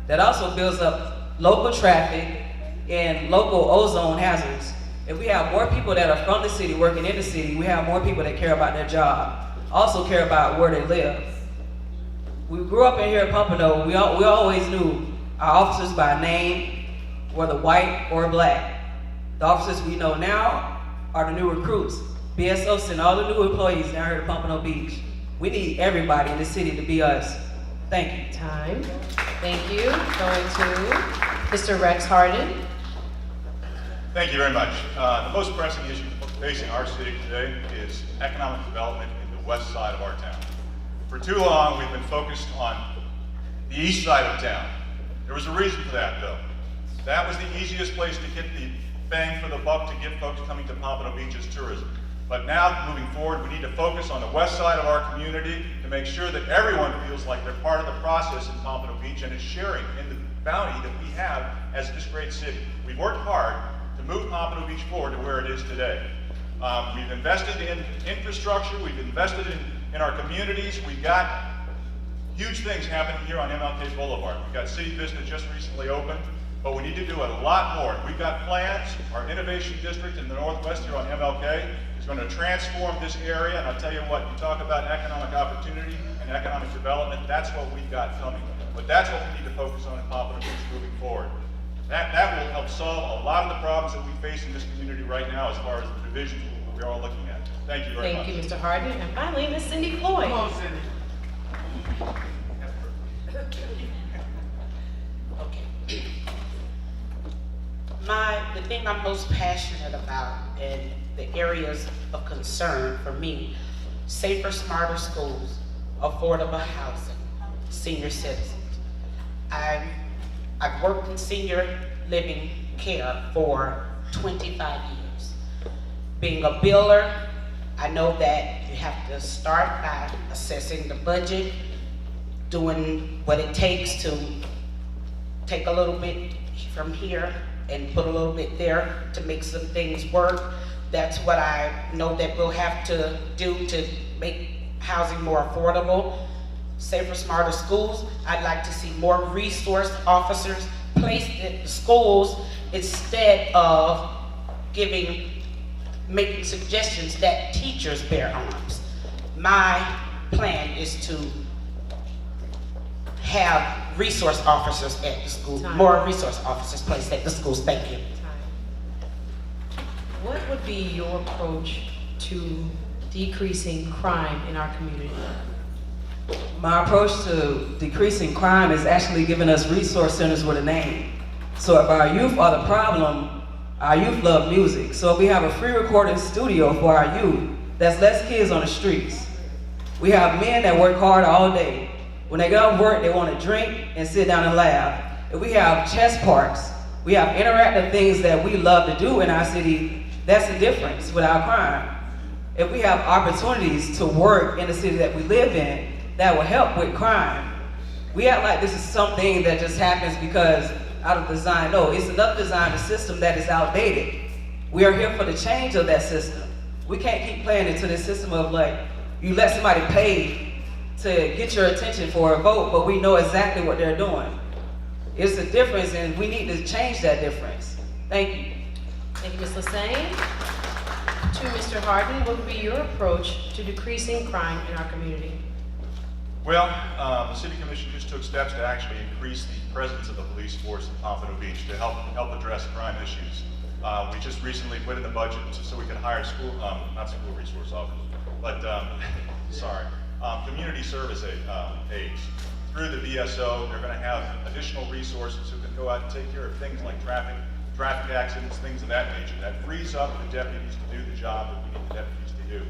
That also builds up local traffic and local ozone hazards. If we have more people that are from the city working in the city, we have more people that care about their job, also care about where they live. We grew up in here at Pompano, we always knew our officers by name, whether white or black. The officers we know now are the new recruits. BSO sent all the new employees down here to Pompano Beach. We need everybody in the city to be us. Thank you. Time. Thank you. Going to Mr. Rex Harden. Thank you very much. The most pressing issue facing our city today is economic development in the west side of our town. For too long, we've been focused on the east side of town. There was a reason for that, though. That was the easiest place to get the bang for the buck to get folks coming to Pompano Beach as tourism. But now, moving forward, we need to focus on the west side of our community to make sure that everyone feels like they're part of the process in Pompano Beach and is sharing in the bounty that we have as this great city. We've worked hard to move Pompano Beach forward to where it is today. We've invested in infrastructure, we've invested in our communities, we've got huge things happening here on MLK Boulevard. We've got City Vista just recently opened, but we need to do a lot more. We've got plans. Our innovation district in the Northwest here on MLK is going to transform this area, and I'll tell you what, you talk about economic opportunity and economic development, that's what we've got coming. But that's what we need to focus on in Pompano Beach moving forward. That will help solve a lot of the problems that we face in this community right now as far as the divisions we're all looking at. Thank you very much. Thank you, Mr. Harden. And finally, Ms. Cindy Floyd. Come on, Cindy. Okay. The thing I'm most passionate about and the areas of concern for me, safer, smarter schools, affordable housing, senior citizens. I've worked in senior living care for 25 years. Being a builder, I know that you have to start by assessing the budget, doing what it takes to take a little bit from here and put a little bit there to make some things work. That's what I know that we'll have to do to make housing more affordable. Safer, smarter schools. I'd like to see more resource officers placed at the schools instead of making suggestions that teachers bear arms. My plan is to have resource officers at the school, more resource officers placed at the schools. Thank you. What would be your approach to decreasing crime in our community? My approach to decreasing crime is actually giving us resource centers with a name. So if our youth are the problem, our youth love music. So if we have a free recording studio for our youth, that's less kids on the streets. We have men that work hard all day. When they get off work, they want to drink and sit down and laugh. If we have chess parks, we have interactive things that we love to do in our city, that's the difference with our crime. If we have opportunities to work in the city that we live in, that will help with crime. We act like this is something that just happens because out of design. No, it's enough design a system that is outdated. We are here for the change of that system. We can't keep playing into this system of like, you let somebody pay to get your attention for a vote, but we know exactly what they're doing. It's a difference and we need to change that difference. Thank you. Thank you, Ms. Lassane. To Mr. Harden, what would be your approach to decreasing crime in our community? Well, the City Commission just took steps to actually increase the presence of the police force in Pompano Beach to help address crime issues. We just recently put in the budget so we could hire not school resource officers, but community service aides. Through the VSO, they're going to have additional resources who can go out and take care of things like traffic accidents, things of that nature. That frees up the deputies to do the job that we need the deputies to do.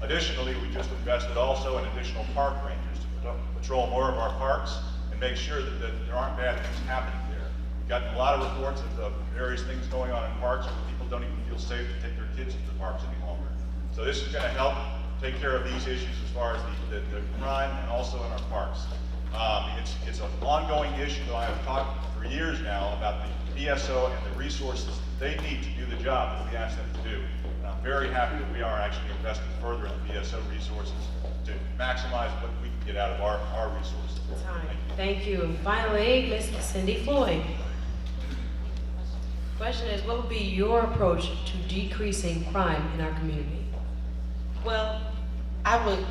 Additionally, we just invested also in additional park rangers to patrol more of our parks and make sure that there aren't bad things happening there. We've gotten a lot of reports of various things going on in parks where people don't even feel safe to take their kids into the parks any longer. So this is going to help take care of these issues as far as the crime and also in our parks. It's an ongoing issue that I have talked for years now about the BSO and the resources that they need to do the job that we ask them to do. And I'm very happy that we are actually investing further in the BSO resources to maximize what we can get out of our resources. Thank you. And finally, Ms. Cindy Floyd. Question is, what would be your approach to decreasing crime in our community? Well, I would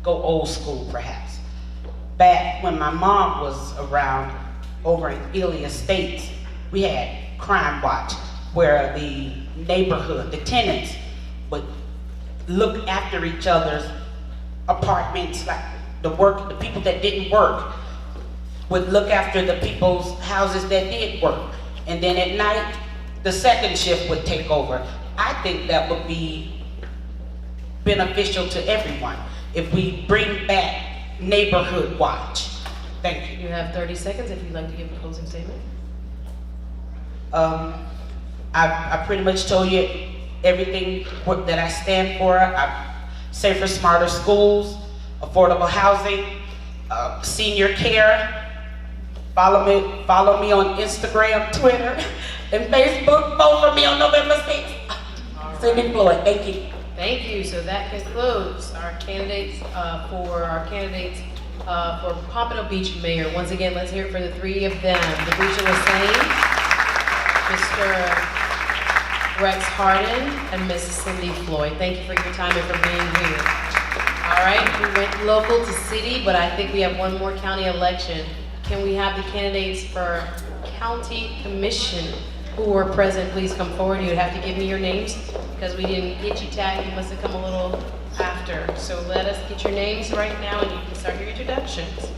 go old school perhaps. Back when my mom was around over in Ely Estates, we had Crime Watch, where the neighborhood, the tenants would look after each other's apartments, like the people that didn't work would look after the people's houses that did work. And then at night, the second shift would take over. I think that would be beneficial to everyone if we bring back Neighborhood Watch. Thank you. You have 30 seconds if you'd like to give a closing statement. I pretty much told you everything that I stand for. Safer, smarter schools, affordable housing, senior care. Follow me on Instagram, Twitter, and Facebook. Vote for me on November 6th. Cindy Floyd, thank you. Thank you. So that concludes our candidates for Pompano Beach Mayor. Once again, let's hear it for the three of them. Debricha Hussain, Mr. Rex Harden, and Ms. Cindy Floyd. Thank you for your time and for being here. All right, we went local to city, but I think we have one more county election. Can we have the candidates for county commission who are present please come forward? You'd have to give me your names because we didn't get you tagged. You must have come a little after. So let us get your names right now and you can start your introductions.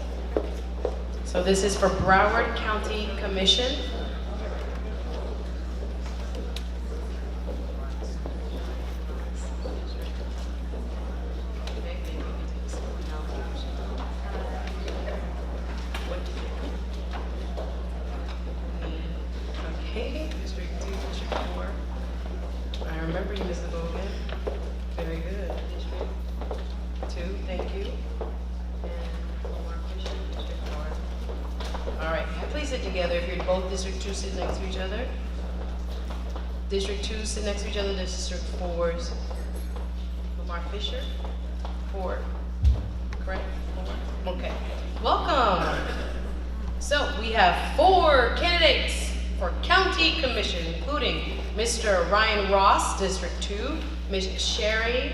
So this is for Broward County Commission. Okay, District 2, District 4. I remember you, Mrs. Bogan. Very good. District 2, thank you. And Lamar Fisher, District 4. All right, please sit together. If you're both District 2, sit next to each other. District 2, sit next to each other. District 4's Lamar Fisher. 4. Correct? 4. Okay. Welcome. So we have 4 candidates for County Commission, including Mr. Ryan Ross, District 2, Ms. Sherry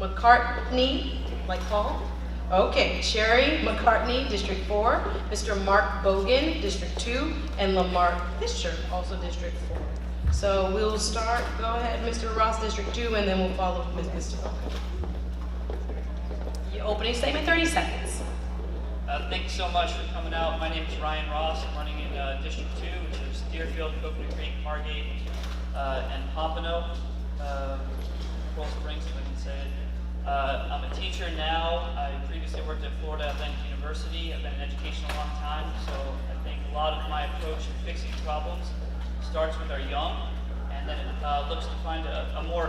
McCartney, like Paul? Okay, Sherry McCartney, District 4, Mr. Mark Bogan, District 2, and Lamar Fisher, also District 4. So we'll start, go ahead, Mr. Ross, District 2, and then we'll follow with Mr. Bogan. Your opening statement, 30 seconds. Thank you so much for coming out. My name is Ryan Ross. I'm running in District 2, which is Deerfield, Coconut Creek, Margate, and Pompano. Coral Springs, if I can say it. I'm a teacher now. I previously worked at Florida Atlantic University. I've been in education a long time, so I think a lot of my approach to fixing problems starts with our young, and then it looks to find a more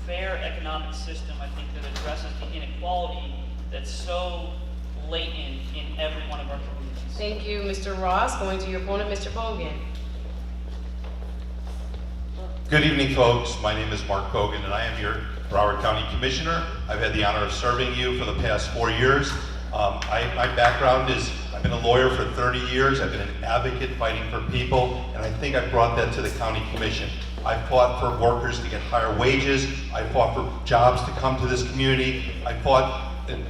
fair economic system, I think, that addresses the inequality that's so latent in every one of our communities. Thank you, Mr. Ross. Going to your opponent, Mr. Bogan. Good evening, folks. My name is Mark Bogan, and I am your Broward County Commissioner. I've had the honor of serving you for the past 4 years. My background is, I've been a lawyer for 30 years. I've been an advocate fighting for people, and I think I brought that to the County Commission. I fought for workers to get higher wages. I fought for jobs to come to this community. I fought in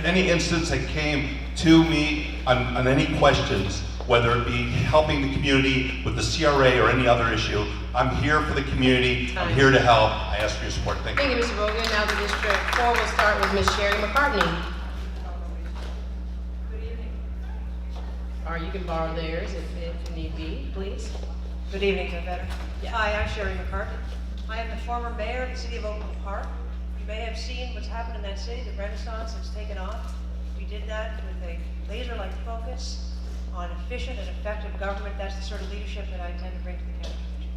any instance that came to me on any questions, whether it be helping the community with the CRA or any other issue. I'm here for the community. I'm here to help. I ask for your support. Thank you. Thank you, Mr. Bogan. Now the District 4 will start with Ms. Sherry McCartney. Or you can borrow theirs if need be, please. Good evening, is that better? Yeah. Hi, I'm Sherry McCartney. I am the former mayor of the city of Oakland Park. You may have seen what's happened in that city. The Renaissance has taken off. We did that with a laser-like focus on efficient and effective government. That's the sort of leadership that I intend to bring to the county commission.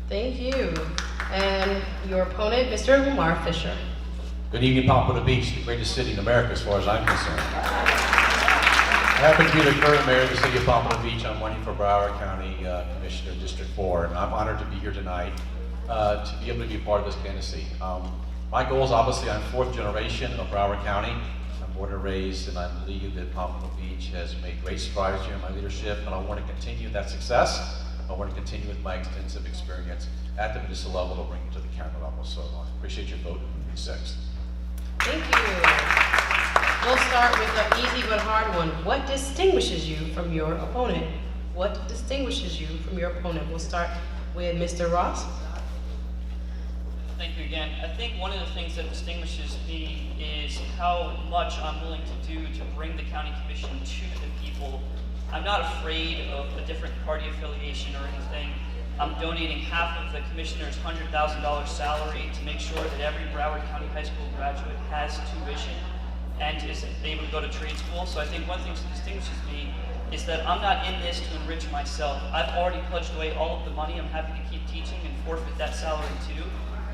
Thank you. Thank you. And your opponent, Mr. Lamar Fisher. Good evening, Pompano Beach, the greatest city in America as far as I'm concerned. I happen to be the current mayor of the city of Pompano Beach. I'm running for Broward County Commissioner, District 4, and I'm honored to be here tonight to be able to be part of this candidacy. My goal is obviously I'm 4th generation of Broward County. I'm born and raised, and I believe that Pompano Beach has made great strides during my leadership, and I want to continue that success. I want to continue with my extensive experience at the municipal level to bring it to the county level. So I appreciate your vote on 6th. Thank you. We'll start with an easy but hard one. What distinguishes you from your opponent? What distinguishes you from your opponent? We'll start with Mr. Ross. Thank you again. I think one of the things that distinguishes me is how much I'm willing to do to bring the county commission to the people. I'm not afraid of a different party affiliation or anything. I'm donating half of the commissioner's $100,000 salary to make sure that every Broward County High School graduate has tuition. and is able to go to trade school. So I think one thing that distinguishes me is that I'm not in this to enrich myself. I've already pledged away all of the money. I'm happy to keep teaching and forfeit that salary too.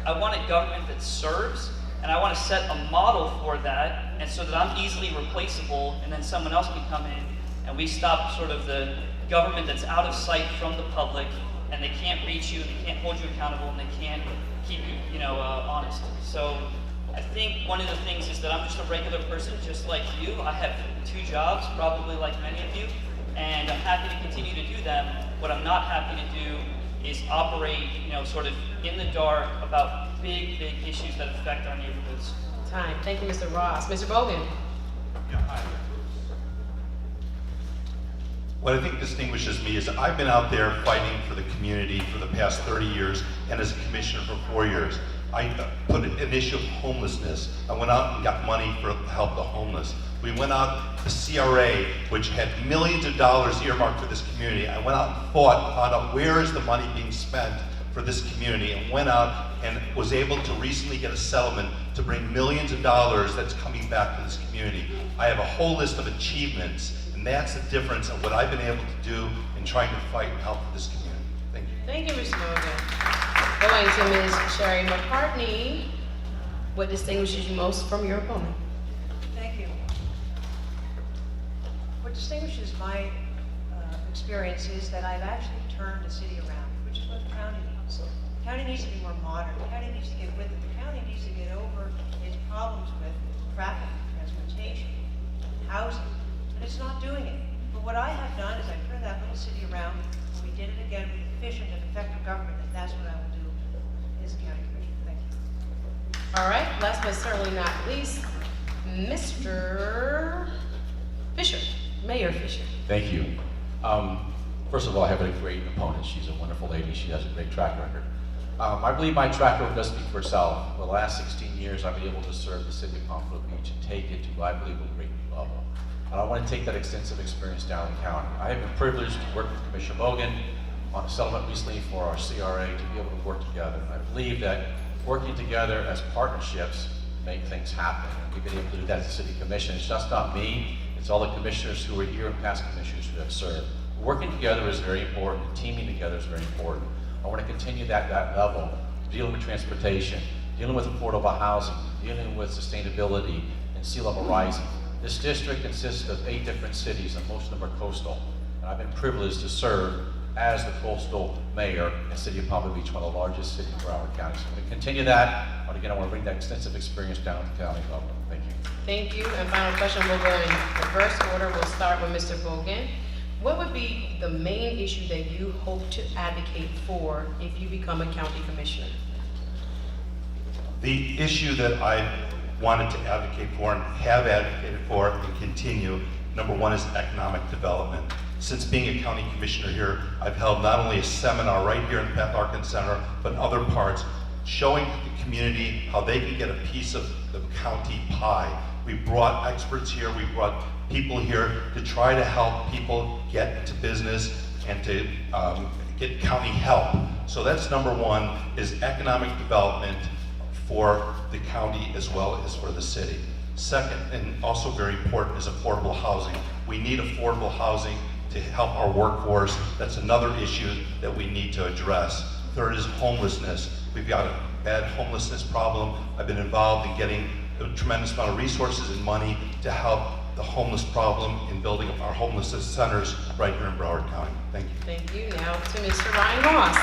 I want a government that serves, and I want to set a model for that, and so that I'm easily replaceable, and then someone else can come in, and we stop sort of the government that's out of sight from the public, and they can't reach you, they can't hold you accountable, and they can't keep you, honest. So I think one of the things is that I'm just a regular person, just like you. I have 2 jobs, probably like many of you, and I'm happy to continue to do them. What I'm not happy to do is operate, sort of in the dark about big issues that affect our neighborhoods. Time. Thank you, Mr. Ross. Mr. Bogan. Yeah, hi. What I think distinguishes me is I've been out there fighting for the community for the past 30 years, and as a commissioner for 4 years. I put an issue of homelessness. I went out and got money to help the homeless. We went out, the CRA, which had millions of dollars earmarked for this community. I went out and fought, found out where is the money being spent for this community, and went out and was able to recently get a settlement to bring millions of dollars that's coming back to this community. I have a whole list of achievements, and that's the difference of what I've been able to do in trying to fight and help this community. Thank you. Thank you, Mr. Bogan. Going to Ms. Sherry McCartney. What distinguishes you most from your opponent? Thank you. What distinguishes my experience is that I've actually turned the city around, which is what the county needs. The county needs to be more modern. The county needs to get with it. The county needs to get over its problems with traffic, transportation, housing, and it's not doing it. But what I have done is I've turned that little city around, and we did it again with efficient and effective government, and that's what I will do as a county commissioner. Thank you. All right, last but certainly not least, Mr. Fisher, Mayor Fisher. Thank you. First of all, I have a great opponent. She's a wonderful lady. She has a great track record. I believe my track record does speak for itself. For the last 16 years, I've been able to serve the city of Pompano Beach and take it to, I believe, a great new level. And I want to take that extensive experience down the county. I have been privileged to work with Commissioner Bogan on a settlement recently for our CRA to be able to work together. And I believe that working together as partnerships make things happen. And we've been able to do that as a city commission. It's just not me, it's all the commissioners who are here and past commissioners who have served. Working together is very important, and teaming together is very important. I want to continue that level, dealing with transportation, dealing with affordable housing, dealing with sustainability and sea level rising. This district consists of 8 different cities, and most of them are coastal. And I've been privileged to serve as the coastal mayor in the city of Pompano Beach, one of the largest cities in Broward County. So I'm going to continue that, but again, I want to bring that extensive experience down to the county level. Thank you. Thank you. And final question, we'll go in reverse order. We'll start with Mr. Bogan. What would be the main issue that you hope to advocate for if you become a county commissioner? The issue that I wanted to advocate for and have advocated for and continue, number 1 is economic development. Since being a county commissioner here, I've held not only a seminar right here in the Larkins Center, but in other parts, showing the community how they can get a piece of the county pie. We brought experts here, we brought people here to try to help people get into business and to get county help. So that's number 1, is economic development for the county as well as for the city. Second, and also very important, is affordable housing. We need affordable housing to help our workforce. That's another issue that we need to address. Third is homelessness. We've got a bad homelessness problem. I've been involved in getting a tremendous amount of resources and money to help the homeless problem in building up our homelessness centers right here in Broward County. Thank you. Thank you. Now to Mr. Ryan Ross.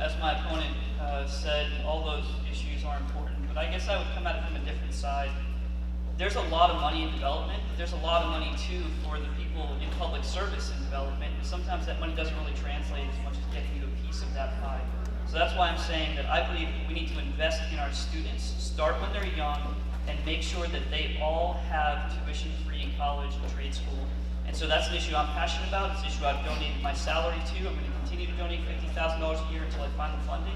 As my opponent said, all those issues are important, but I guess I would come at it from a different side. There's a lot of money in development, but there's a lot of money too for the people in public service and development, and sometimes that money doesn't really translate as much as getting you a piece of that pie. So that's why I'm saying that I believe we need to invest in our students, start when they're young, and make sure that they all have tuition-free in college and trade school. And so that's an issue I'm passionate about. It's an issue I've donated my salary to. I'm going to continue to donate $50,000 a year until I find the funding.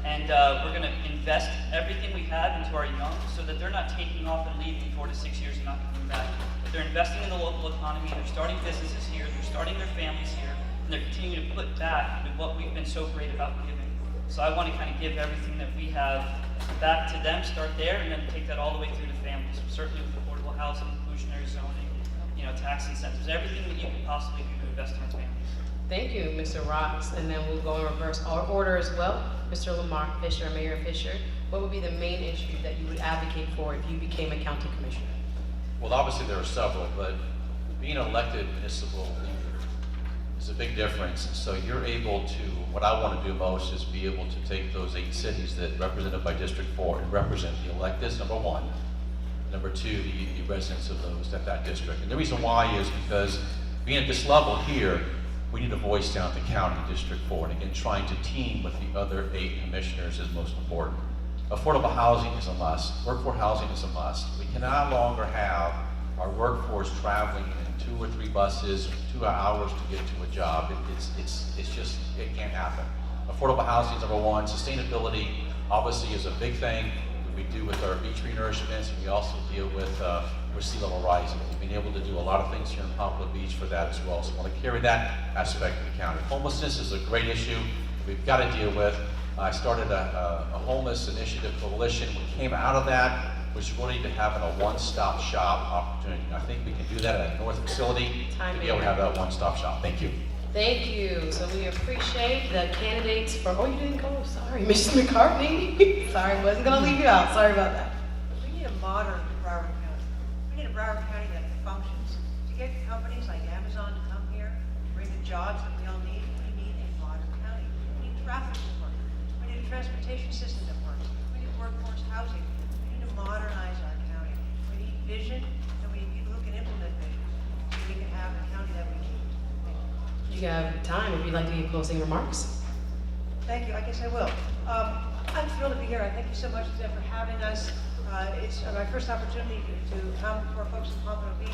And we're going to invest everything we have into our young so that they're not taking off and leaving 4 to 6 years and not coming back. But they're investing in the local economy, they're starting businesses here, they're starting their families here, and they're continuing to put back into what we've been so great about giving. So I want to kind of give everything that we have back to them, start there, and then take that all the way through to families. Certainly with affordable housing, inclusionary zoning, tax incentives, everything that you can possibly do to invest in our families. Thank you, Mr. Rocks. And then we'll go in reverse order as well. Mr. Lamar Fisher, Mayor Fisher, what would be the main issue that you would advocate for if you became a county commissioner? Well, obviously there are several, but being an elected municipal leader is a big difference. So you're able to, what I want to do most is be able to take those 8 cities that are represented by District 4 and represent the electeds, number 1. Number 2, the residents of those that district. And the reason why is because being at this level here, we need a voice down at the county, District 4. And again, trying to team with the other 8 commissioners is most important. Affordable housing is a must. Workforce housing is a must. We can no longer have our workforce traveling in 2 or 3 buses, 2 hours to get to a job. It's just, it can't happen. Affordable housing is number 1. Sustainability obviously is a big thing. We do with our beach renourishments, and we also deal with sea level rising. We've been able to do a lot of things here in Pompano Beach for that as well. So I want to carry that aspect of the county. Homelessness is a great issue we've got to deal with. I started a homeless initiative coalition. We came out of that, which really to having a one-stop shop opportunity. I think we can do that at a north facility to be able to have that one-stop shop. Thank you. Thank you. So we appreciate the candidates for, oh, you didn't go, sorry, Mrs. McCartney. Sorry, wasn't gonna leave you out, sorry about that. We need a modern Broward County. We need a Broward County that functions. To get companies like Amazon to come here, bring the jobs that we all need, we need a modern county. We need traffic to work. We need a transportation system that works. We need workforce housing. We need to modernize our county. We need vision, and we need people who can implement vision. So we can have the county that we need. You have time if you'd like to give closing remarks. Thank you. I guess I will. I'm thrilled to be here. I thank you so much for having us. It's my first opportunity to come for folks in Pompano Beach,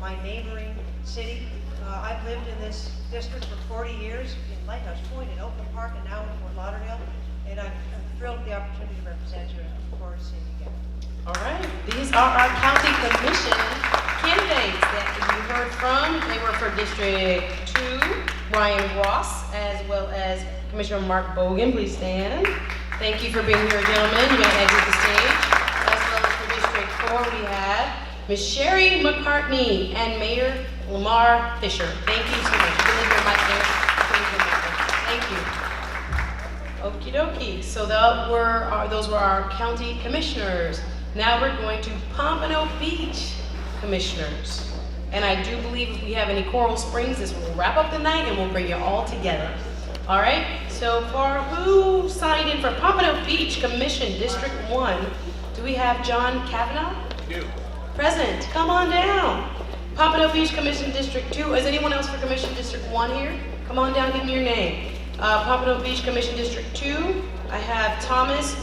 my neighboring city. I've lived in this district for 40 years in Lighthouse Point, in Oakland Park, and now in Fort Lauderdale. And I'm thrilled with the opportunity to represent you, and I look forward to seeing you again. All right, these are our county commission candidates that you heard from. They were for District 2, Ryan Ross, as well as Commissioner Mark Bogan. Please stand. Thank you for being here, gentlemen. You may exit the stage. As well as for District 4, we have Ms. Sherry McCartney and Mayor Lamar Fisher. Thank you so much. Please leave your mic there. Thank you. Okie dokie. So those were our county commissioners. Now we're going to Pompano Beach commissioners. And I do believe if we have any Coral Springs, this will wrap up the night and we'll bring you all together. All right, so for who signed in for Pompano Beach Commission District 1, do we have John Kavanaugh? You. Present, come on down. Pompano Beach Commission District 2, is anyone else for Commission District 1 here? Come on down, give me your name. Pompano Beach Commission District 2, I have Thomas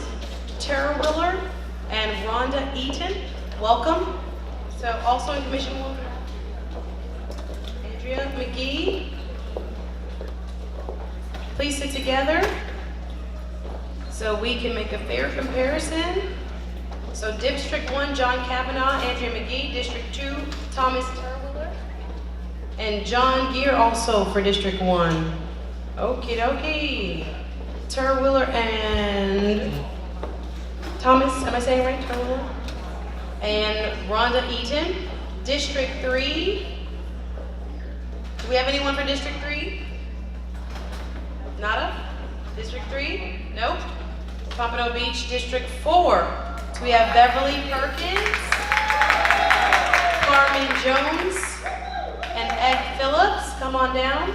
Terwiller and Rhonda Eaton. Welcome. So also in Commission 1, Andrea McGee. Please sit together so we can make a fair comparison. So District 1, John Kavanaugh, Andrea McGee. District 2, Thomas Terwiller. And John Gear also for District 1. Okie dokie. Terwiller and Thomas, am I saying right? Terwiller? And Rhonda Eaton. District 3. Do we have anyone for District 3? Nada? District 3? Nope. Pompano Beach District 4. So we have Beverly Perkins, Carmen Jones, and Ed Phillips. Come on down.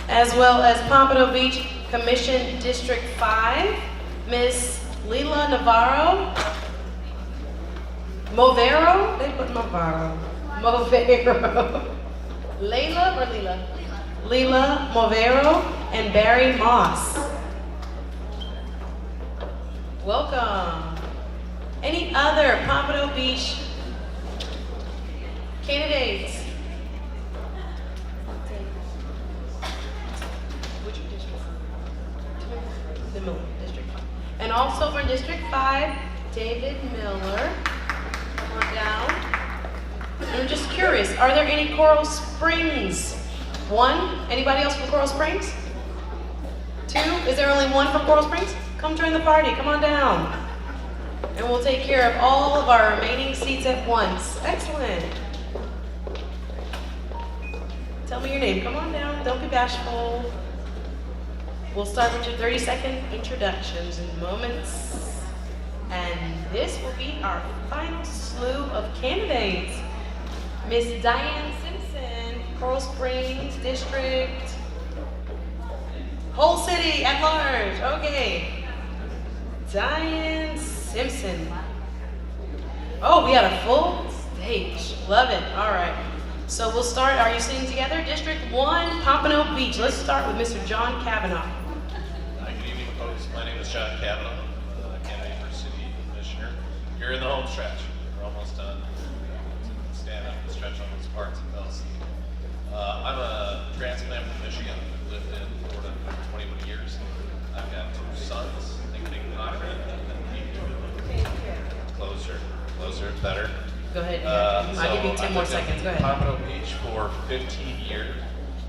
As well as Pompano Beach Commission District 5, Miss Lila Navarro. Movero? They put Navarro. Movero. Layla or Lila? Lila Movero and Barry Moss. Welcome. Any other Pompano Beach candidates? Which district? The Miller, District 5. And also for District 5, David Miller. Come on down. I'm just curious, are there any Coral Springs? One? Anybody else from Coral Springs? 2? Is there only 1 from Coral Springs? Come join the party, come on down. And we'll take care of all of our remaining seats at once. Excellent. Tell me your name, come on down, don't be bashful. We'll start with your 30-second introductions in moments. And this will be our final slew of candidates. Miss Diane Simpson, Coral Springs District. Whole city at large, okay. Diane Simpson. Oh, we had a full stage. Love it, all right. So we'll start, are you sitting together? District 1, Pompano Beach. Let's start with Mr. John Kavanaugh. Hi, good evening, folks. My name is John Kappa, candidate for city commissioner. You're in the home stretch. We're almost done. Stand up and stretch on those parts of LC. I'm a transplant from Michigan. I've lived in Florida for 21 years. I've got 2 sons, nicknamed Conrad, and then closer, better. Go ahead. I'll give you 10 more seconds. Go ahead. Pompano Beach for 15 years.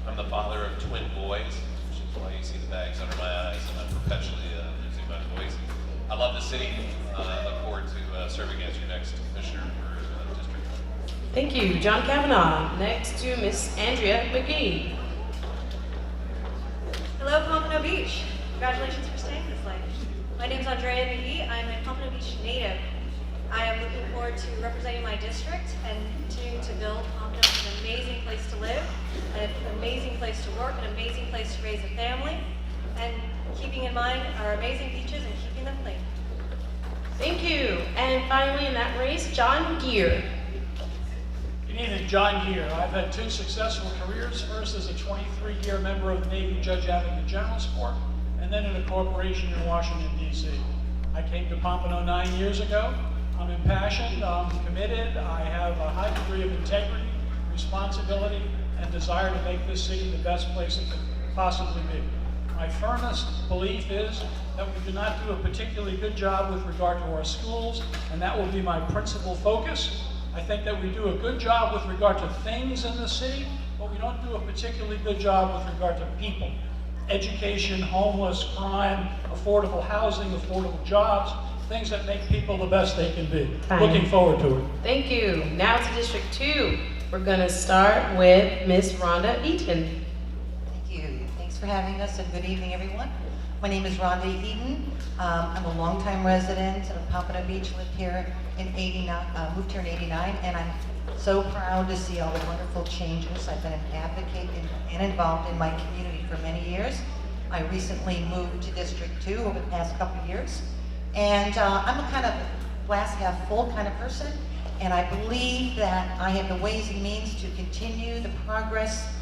I'm the father of twin boys, which is why you see the bags under my eyes, and I'm perpetually losing my voice. I love the city. I look forward to serving as your next commissioner for District 1. Thank you, John Kavanaugh. Next to Miss Andrea McGee. Hello, Pompano Beach. Congratulations for staying this late. My name is Andrea McGee. I'm a Pompano Beach native. I am looking forward to representing my district and continuing to build Pompano as an amazing place to live, an amazing place to work, an amazing place to raise a family, and keeping in mind our amazing beaches and keeping them clean. Thank you. And finally in that race, John Gear. Good evening, John Gear. I've had 2 successful careers. First as a 23-year member of the Navy Judge Advocate General Court, and then in a corporation in Washington, D.C. I came to Pompano 9 years ago. I'm impassioned, I'm committed, I have a high degree of integrity, responsibility, and desire to make this city the best place it could possibly be. My firmest belief is that we do not do a particularly good job with regard to our schools, and that will be my principal focus. I think that we do a good job with regard to things in the city, but we don't do a particularly good job with regard to people. Education, homeless, crime, affordable housing, affordable jobs, things that make people the best they can be. Looking forward to it. Thank you. Now to District 2. We're going to start with Miss Rhonda Eaton. Thank you. Thanks for having us, and good evening, everyone. My name is Rhonda Eaton. I'm a longtime resident of Pompano Beach, lived here in 89, moved here in 89, and I'm so proud to see all the wonderful changes. I've been an advocate and involved in my community for many years. I recently moved to District 2 over the past couple of years. And I'm a kind of glass half full kind of person, and I believe that I have the ways and means to continue the progress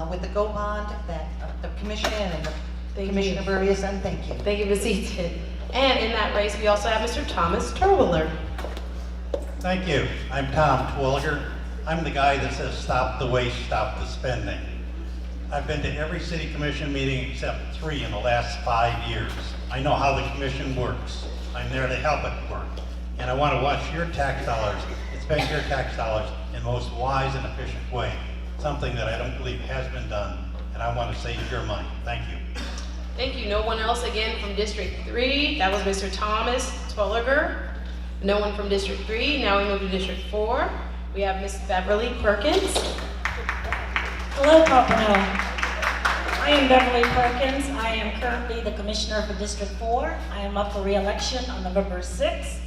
with the GO bond that the Commission and the Commissioner Burry has done. Thank you. Thank you, Ms. Eaton. And in that race, we also have Mr. Thomas Terwiller. Thank you. I'm Tom Twilliger. I'm the guy that says stop the waste, stop the spending. I've been to every city commission meeting except 3 in the last 5 years. I know how the commission works. I'm there to help it work. And I want to watch your tax dollars, spend your tax dollars in the most wise and efficient way. Something that I don't believe has been done. And I want to save your money. Thank you. Thank you. No one else again from District 3. That was Mr. Thomas Twilliger. No one from District 3. Now we move to District 4. We have Miss Beverly Perkins. Hello, Pompano. I am Beverly Perkins. I am currently the Commissioner for District 4. I am up for re-election on November 6th.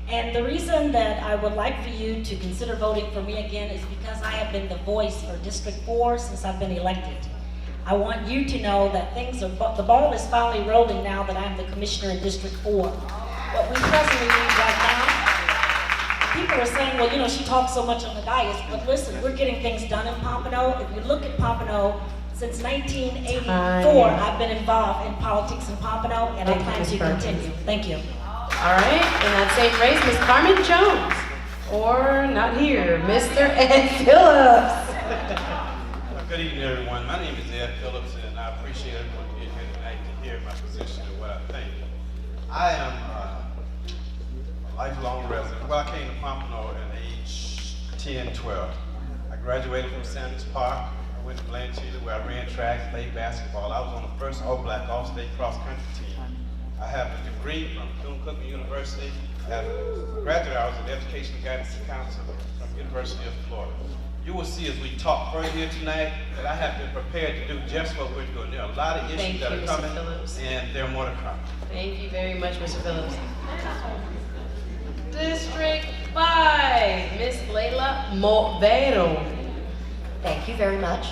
And the reason that I would like for you to consider voting for me again is because I have been the voice for District 4 since I've been elected. I want you to know that the ball is finally rolling now that I'm the Commissioner in District 4. What we presently need right now, people are saying, well, you know, she talks so much on the dais, but listen, we're getting things done in Pompano. If you look at Pompano, since 1984, I've been involved in politics in Pompano, and I plan to continue. Thank you. All right, in that same race, Miss Carmen Jones. Or not here, Mr. Ed Phillips. Good evening, everyone. My name is Ed Phillips, and I appreciate everyone being here tonight to hear my position and what I think. I am a lifelong resident. Well, I came to Pompano at age 10, 12. I graduated from Sanders Park. I I went to Blanchard where I ran track, played basketball. I was on the first all-black, all-state cross-country team. I have a degree from Bethune-Cookman University. I have a graduate hours in Education Guidance and Counseling from University of Florida. You will see as we talk further here tonight that I have been prepared to do just what we're doing. There are a lot of issues that are coming, and there are more to come. Thank you very much, Mr. Phillips. District 5, Miss Layla Movero. Thank you very much.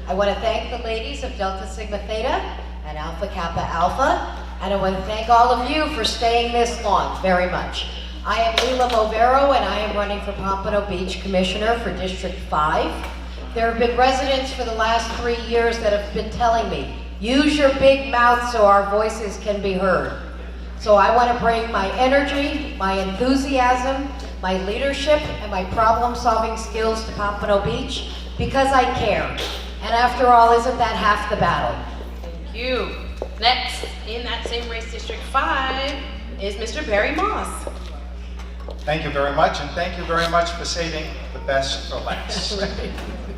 I want to thank the ladies of Delta Sigma Theta and Alpha Kappa Alpha, and I want to thank all of you for staying this long, very much. I am Layla Movero, and I am running for Pompano Beach Commissioner for District 5. There have been residents for the last 3 years that have been telling me, use your big mouth so our voices can be heard. So I want to bring my energy, my enthusiasm, my leadership, and my problem-solving skills to Pompano Beach because I care. And after all, isn't that half the battle? Thank you. Next, in that same race, District 5, is Mr. Barry Moss. Thank you very much, and thank you very much for saving the best for last.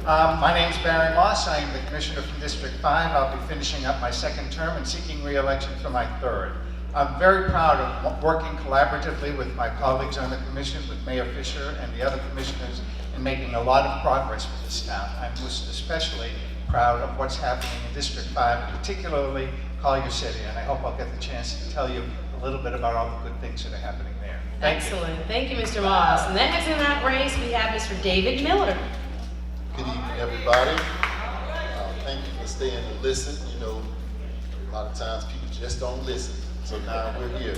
My name's Barry Moss. I am the Commissioner from District 5. I'll be finishing up my second term and seeking re-election for my third. I'm very proud of working collaboratively with my colleagues on the Commission, with Mayor Fisher and the other commissioners, in making a lot of progress with this town. I'm most especially proud of what's happening in District 5, particularly Collier City, and I hope I'll get the chance to tell you a little bit about all the good things that are happening there. Excellent. Thank you, Mr. Moss. Next in that race, we have Mr. David Miller. Good evening, everybody. Thank you for staying to listen. You know, a lot of times people just don't listen. So now we're here.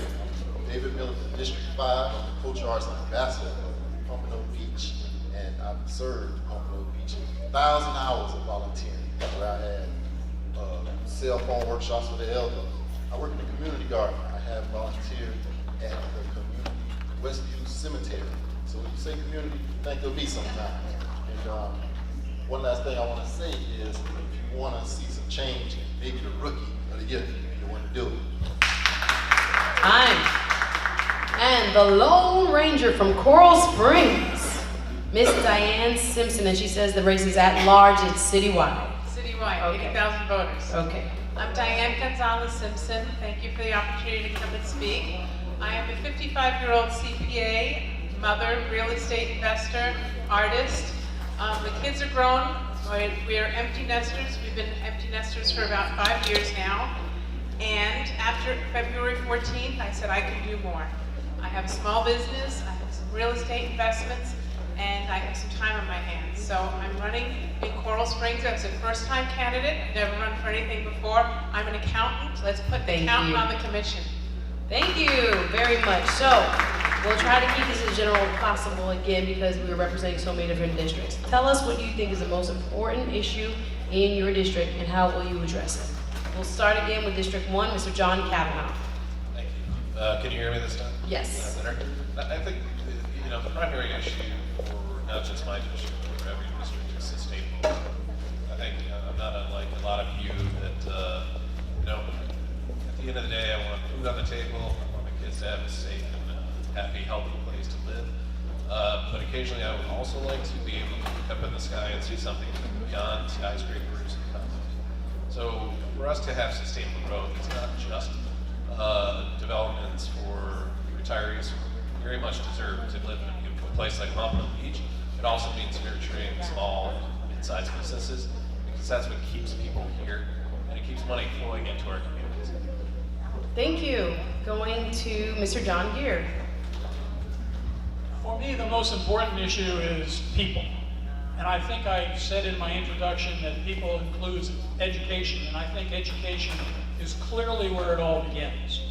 I'm David Miller from District 5. I'm the Coach Arts Ambassador of Pompano Beach, and I've served Pompano Beach 1,000 hours of volunteering, where I had cell phone workshops for the elderly. I work in the community garden. I have volunteered at the community Westview Cemetery. So when you say community, think of me sometime. And one last thing I want to say is, if you want to see some change, maybe the rookie of the year, you want to do it. And the Lone Ranger from Coral Springs, Miss Diane Simpson, and she says the race is at large, it's citywide. Citywide, Okay. 80,000 voters. Okay. I'm Diane Gonzalez Simpson. Thank you for the opportunity to come and speak. I am a 55-year-old CPA, mother, real estate investor, artist. The kids are grown. We are empty nesters. We've been empty nesters for about 5 years now. And after February 14th, I said I can do more. I have a small business, I have some real estate investments, and I have some time on my hands. So I'm running in Coral Springs. I was a first-time candidate. I've never run for anything before. I'm an accountant. Let's put the accountant on the commission. Thank you very much. So we'll try to keep this as general as possible again because we are representing so many different districts. Tell us what you think is the most important issue in your district and how will you address it. We'll start again with District 1, Mr. John Kavanaugh. Thank you. Can you hear me this time? Yes. I think, the primary issue for not just my district, but for every district is sustainable. I think I'm not unlike a lot of you that, at the end of the day, I want food on the table. I want my kids to have a safe and happy, healthy place to live. But occasionally I would also like to be able to look up in the sky and see something beyond skyscrapers and condos. So for us to have sustainable growth, it's not just developments for retirees who very much deserve to live in a beautiful place like Pompano Beach. It also means nurturing small and mid-sized businesses because that's what keeps people here and it keeps money flowing into our communities. Thank you. Going to Mr. John Gear. For me, the most important issue is people. And I think I said in my introduction that people includes education, and I think education is clearly where it all begins.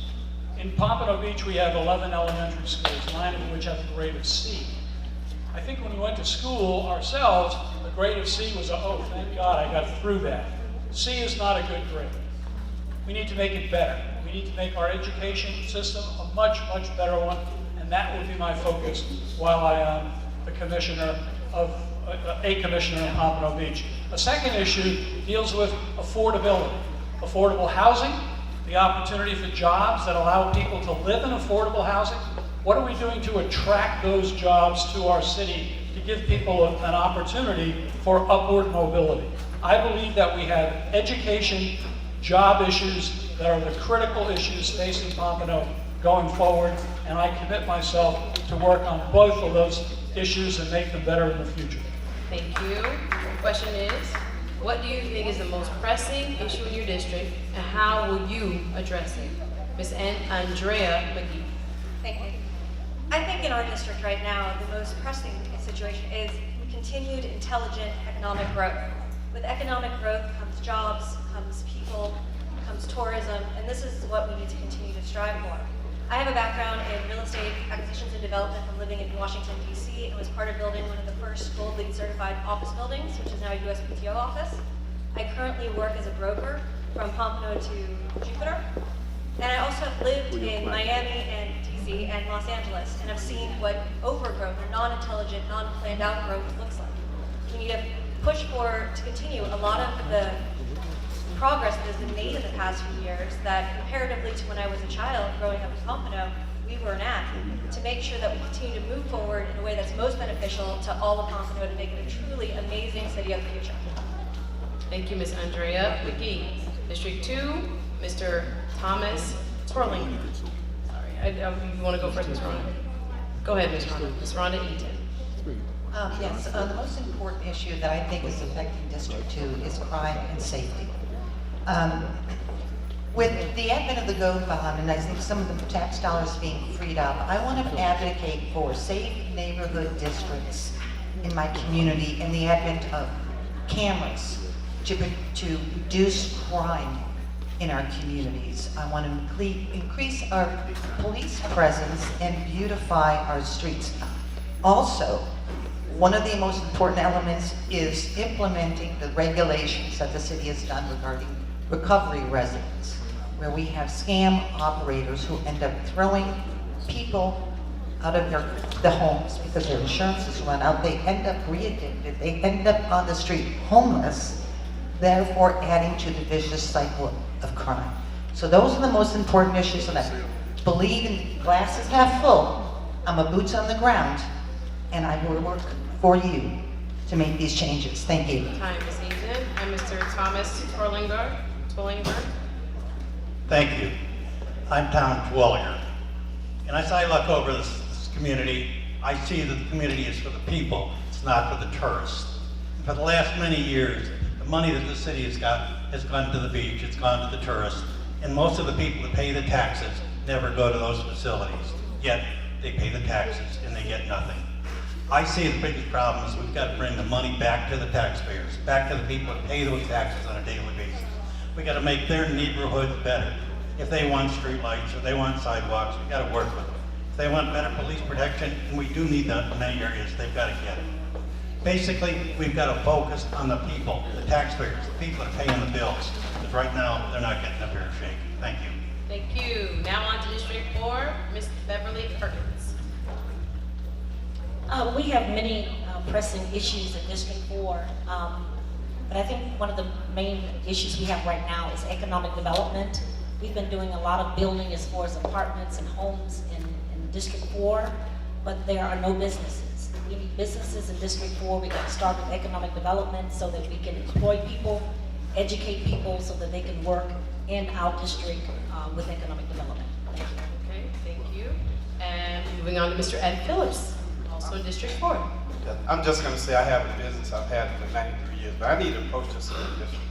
In Pompano Beach, we have 11 elementary schools, 9 of which have a grade of C. I think when we went to school ourselves, the grade of C was oh, thank God I got through that. C is not a good grade. We need to make it better. We need to make our education system a much, much better one, and that will be my focus while I am the commissioner of a commissioner in Pompano Beach. The second issue deals with affordability. Affordable housing, the opportunity for jobs that allow people to live in affordable housing. What are we doing to attract those jobs to our city to give people an opportunity for upward mobility. I believe that we have education, job issues that are the critical issues facing Pompano going forward, and I commit myself to work on both of those issues and make them better in the future. Thank you. The question is, what do you think is the most pressing issue in your district, and how will you address it? Ms. Andrea McGee. Thank you. I think in our district right now, the most pressing situation is continued intelligent economic growth. With economic growth comes jobs, comes people, comes tourism, and this is what we need to continue to strive for. I have a background in real estate acquisitions and development from living in Washington, D.C., and was part of building one of the first Gold LEED certified office buildings, which is now a USPTO office. I currently work as a broker from Pompano to Jupiter. And I also have lived in Miami and DC and Los Angeles, and I've seen what overgrowth or non-intelligent, non-planned out growth looks like. We need to push for, to continue a lot of the progress that has been made in the past few years that comparatively to when I was a child growing up in Pompano, we weren't at, to make sure that we continue to move forward in a way that's most beneficial to all of Pompano to make it a truly amazing city of the future. Thank you, Ms. Andrea McGee. District 2, Mr. Thomas Twirling. Sorry, you want to go first, Ms. Rhonda? Go ahead, Ms. Rhonda. Ms. Rhonda Eaton. Yes, the most important issue that I think is affecting District 2 is crime and safety. With the advent of the GOAT bond, and I think some of the tax dollars being freed up, I want to advocate for safe neighborhood districts in my community and the advent of cameras to reduce crime in our communities. I want to increase our police presence and beautify our streets. Also, one of the most important elements is implementing the regulations that the city has done regarding recovery residents, where we have scam operators who end up throwing people out of the homes because their insurance is run out. They end up re-addicted. They end up on the street homeless, therefore adding to the vicious cycle of crime. So those are the most important issues, and I believe in glasses half full. I'm a boots on the ground, and I will work for you to make these changes. Thank you. Time, Ms. Eaton, and Mr. Thomas Twillinger. Thank you. I'm Tom Twillinger. And as I look over this community, I see that the community is for the people. It's not for the tourists. And for the last many years, the money that the city has got has gone to the beach, it's gone to the tourists, and most of the people that pay the taxes never go to those facilities. Yet, they pay the taxes and they get nothing. I see the biggest problem is we've got to bring the money back to the taxpayers, back to the people that pay those taxes on a daily basis. We got to make their neighborhoods better. If they want streetlights or they want sidewalks, we got to work with them. If they want better police protection, and we do need that in many areas, they've got to get it. Basically, we've got to focus on the people, the taxpayers, the people that are paying the bills. Because right now, they're not getting a fair shake. Thank you. Thank you. Now on to District 4, Ms. Beverly Perkins. We have many pressing issues in District 4, but I think one of the main issues we have right now is economic development. We've been doing a lot of building as far as apartments and homes in District 4, but there are no businesses. We need businesses in District 4. We got to start with economic development so that we can employ people, educate people so that they can work in our district with economic development. Thank you. Okay, thank you. And moving on to Mr. Ed Phillips, also in District 4. I'm just going to say I have a business I've had for 93 years, but I need to approach this a little different.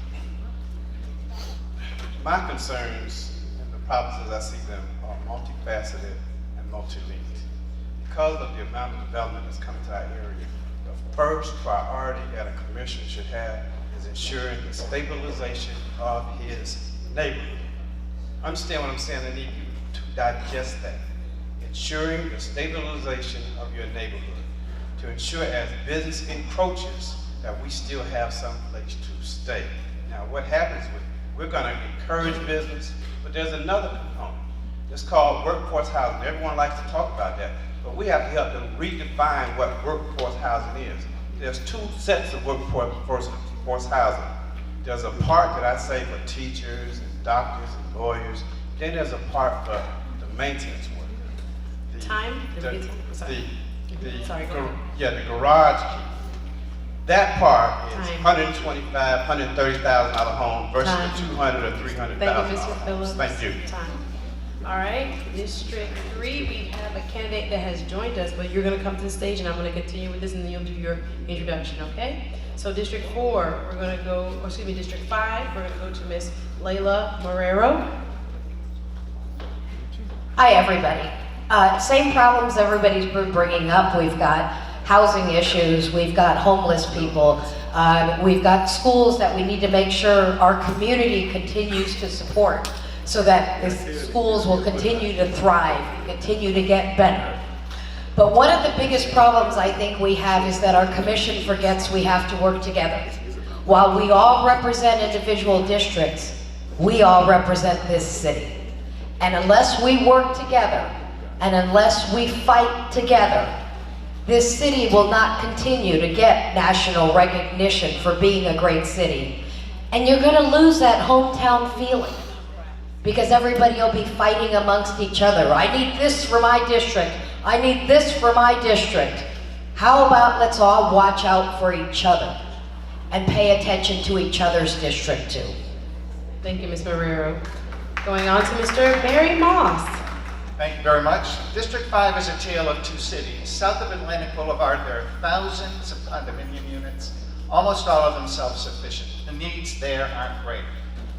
My concerns and the problems as I see them are multifaceted and multi-linked. Because of the amount of development that's coming to our area, the first priority that a commissioner should have is ensuring the stabilization of his neighborhood. Understand what I'm saying? I need you to digest that. Ensuring the stabilization of your neighborhood. To ensure as business encroaches that we still have some place to stay. Now what happens with, we're gonna encourage business, but there's another component. It's called workforce housing. Everyone likes to talk about that, but we have to help them redefine what workforce housing is. There's two sets of workforce housing. There's a part that I say for teachers and doctors and lawyers. Then there's a part for the maintenance work. Sorry, go ahead. Yeah, the garage key. That part is Time. $125,000, $130,000 home versus Time. the $200,000 or $300,000. Thank you, Mr. Phillips. Thank you. Time. All right, District 3, we have a candidate that has joined us, but you're gonna come to the stage and I'm gonna continue with this and then you'll do your introduction, okay? So District 4, we're gonna go, or excuse me, District 5, we're gonna go to Miss Layla Marrero. Hi, everybody. Same problems everybody's been bringing up. We've got housing issues, we've got homeless people, we've got schools that we need to make sure our community continues to support so that the schools will continue to thrive, continue to get better. But one of the biggest problems I think we have is that our commission forgets we have to work together. While we all represent individual districts, we all represent this city. And unless we work together, and unless we fight together, this city will not continue to get national recognition for being a great city. And you're gonna lose that hometown feeling because everybody will be fighting amongst each other. I need this for my district. I need this for my district. How about let's all watch out for each other and pay attention to each other's district too. Thank you, Ms. Marrero. Going on to Mr. Barry Moss. Thank you very much. District 5 is a tale of two cities. South of Atlantic Boulevard, there are thousands of condominium units, almost all of them self-sufficient. The needs there aren't great.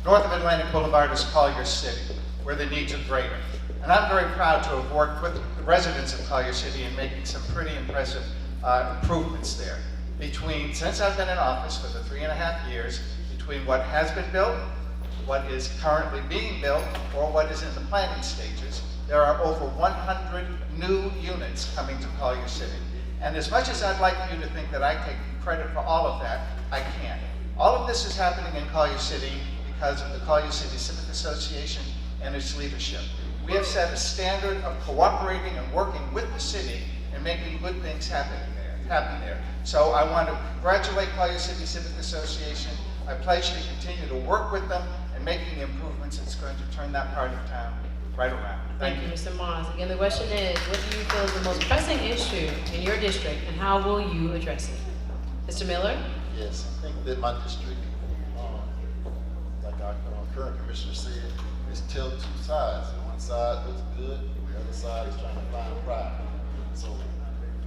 North of Atlantic Boulevard is Collier City, where the needs are greater. And I'm very proud to have worked with the residents of Collier City in making some pretty impressive improvements there. Since I've been in office for the 3.5 years, between what has been built, what is currently being built, or what is in the planning stages, there are over 100 new units coming to Collier City. And as much as I'd like you to think that I take credit for all of that, I can't. All of this is happening in Collier City because of the Collier City Civic Association and its leadership. We have set a standard of cooperating and working with the city and making good things happen there. So I want to congratulate Collier City Civic Association. I pledge to continue to work with them and making improvements that's going to turn that part of town right around. Thank you, Mr. Moss. Again, the question is, what do you feel is the most pressing issue in your district and how will you address it? Mr. Miller? Yes, I think that my district, like our current commissioner said, is tell two sides. One side looks good, the other side is trying to find pride. So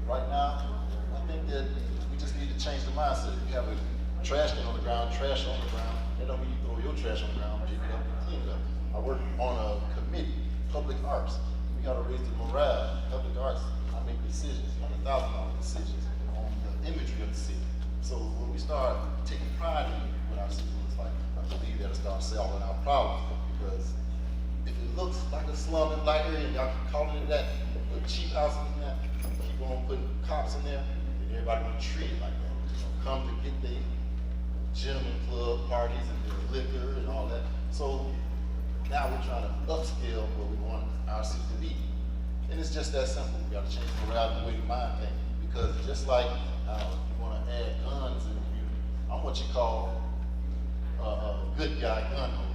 right now, I think that we just need to change the mindset. If you have a trash can on the ground, trash on the ground, that don't mean you throw your trash on the ground, pick it up and clean it up. I work on a committee, public arts. We gotta raise the morale. Public arts, I make decisions, $100,000 decisions on the imagery of the city. So when we start taking pride in what our city looks like, I believe that'll start solving our problems. Because if it looks like a slum in Black area, and y'all keep calling it that, with cheap houses and that, keep on putting cops in there, and everybody gonna treat it like that. Come to get their gentleman club parties and their liquor and all that. So now we're trying to upscale what we want our city to be. And it's just that simple. We gotta change the morale and the way we mind things. Because just like you wanna add guns in the community, I'm what you call a good guy gun holder.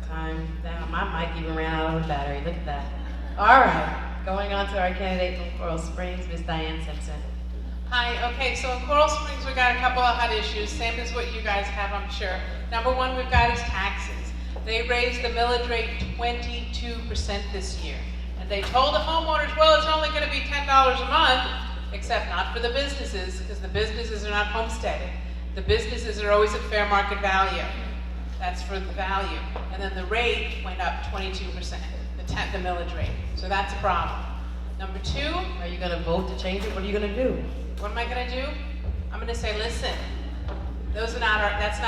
Time down. My mic even ran out of the battery. Look at that. All right. Going on to our candidate from Coral Springs, Ms. Diane Simpson. Hi, okay, so in Coral Springs, we got a couple of hot issues, same as what you guys have, I'm sure. Number one we've got is taxes. They raised the millage rate 22% this year. And they told the homeowners, well, it's only gonna be $10 a month, except not for the businesses, because the businesses are not homesteaded. The businesses are always at fair market value. That's for the value. And then the rate went up 22%, the millage rate. So that's a problem. Number two, are you gonna vote to change it? What are you gonna do? What am I gonna do? I'm gonna say, listen, that's not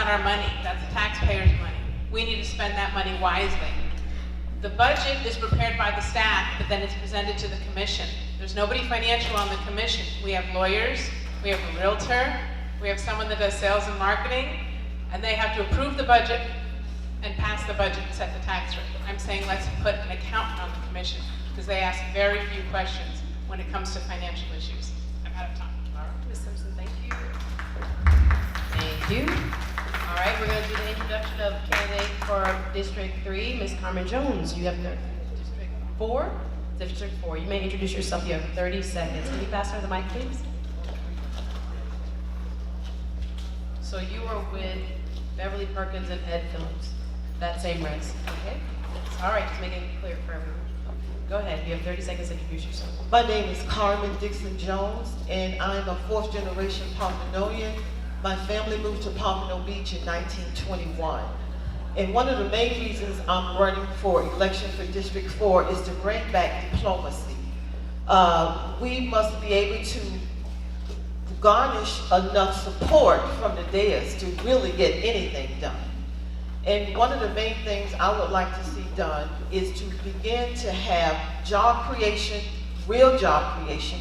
our money, that's the taxpayers' money. We need to spend that money wisely. The budget is prepared by the staff, but then it's presented to the commission. There's nobody financial on the commission. We have lawyers, we have a realtor, we have someone that does sales and marketing, and they have to approve the budget and pass the budget and set the tax rate. I'm saying let's put an accountant on the commission because they ask very few questions when it comes to financial issues. I'm out of time. All right, Ms. Simpson, thank you. Thank you. All right, we're going to do the introduction of candidate for District 3, Ms. Carmen Jones. You have District 4? District 4. You may introduce yourself. You have 30 seconds. Can you pass her the mic, please? So you are with Beverly Perkins and Ed Phillips. That same race, okay? All right, just making it clear for everyone. Go ahead, you have 30 seconds to introduce yourself. My name is Carmen Dixon Jones, and I'm a fourth generation Pompanonian. My family moved to Pompano Beach in 1921. And one of the main reasons I'm running for election for District 4 is to bring back diplomacy. We must be able to garnish enough support from the dais to really get anything done. And one of the main things I would like to see done is to begin to have job creation, real job creation,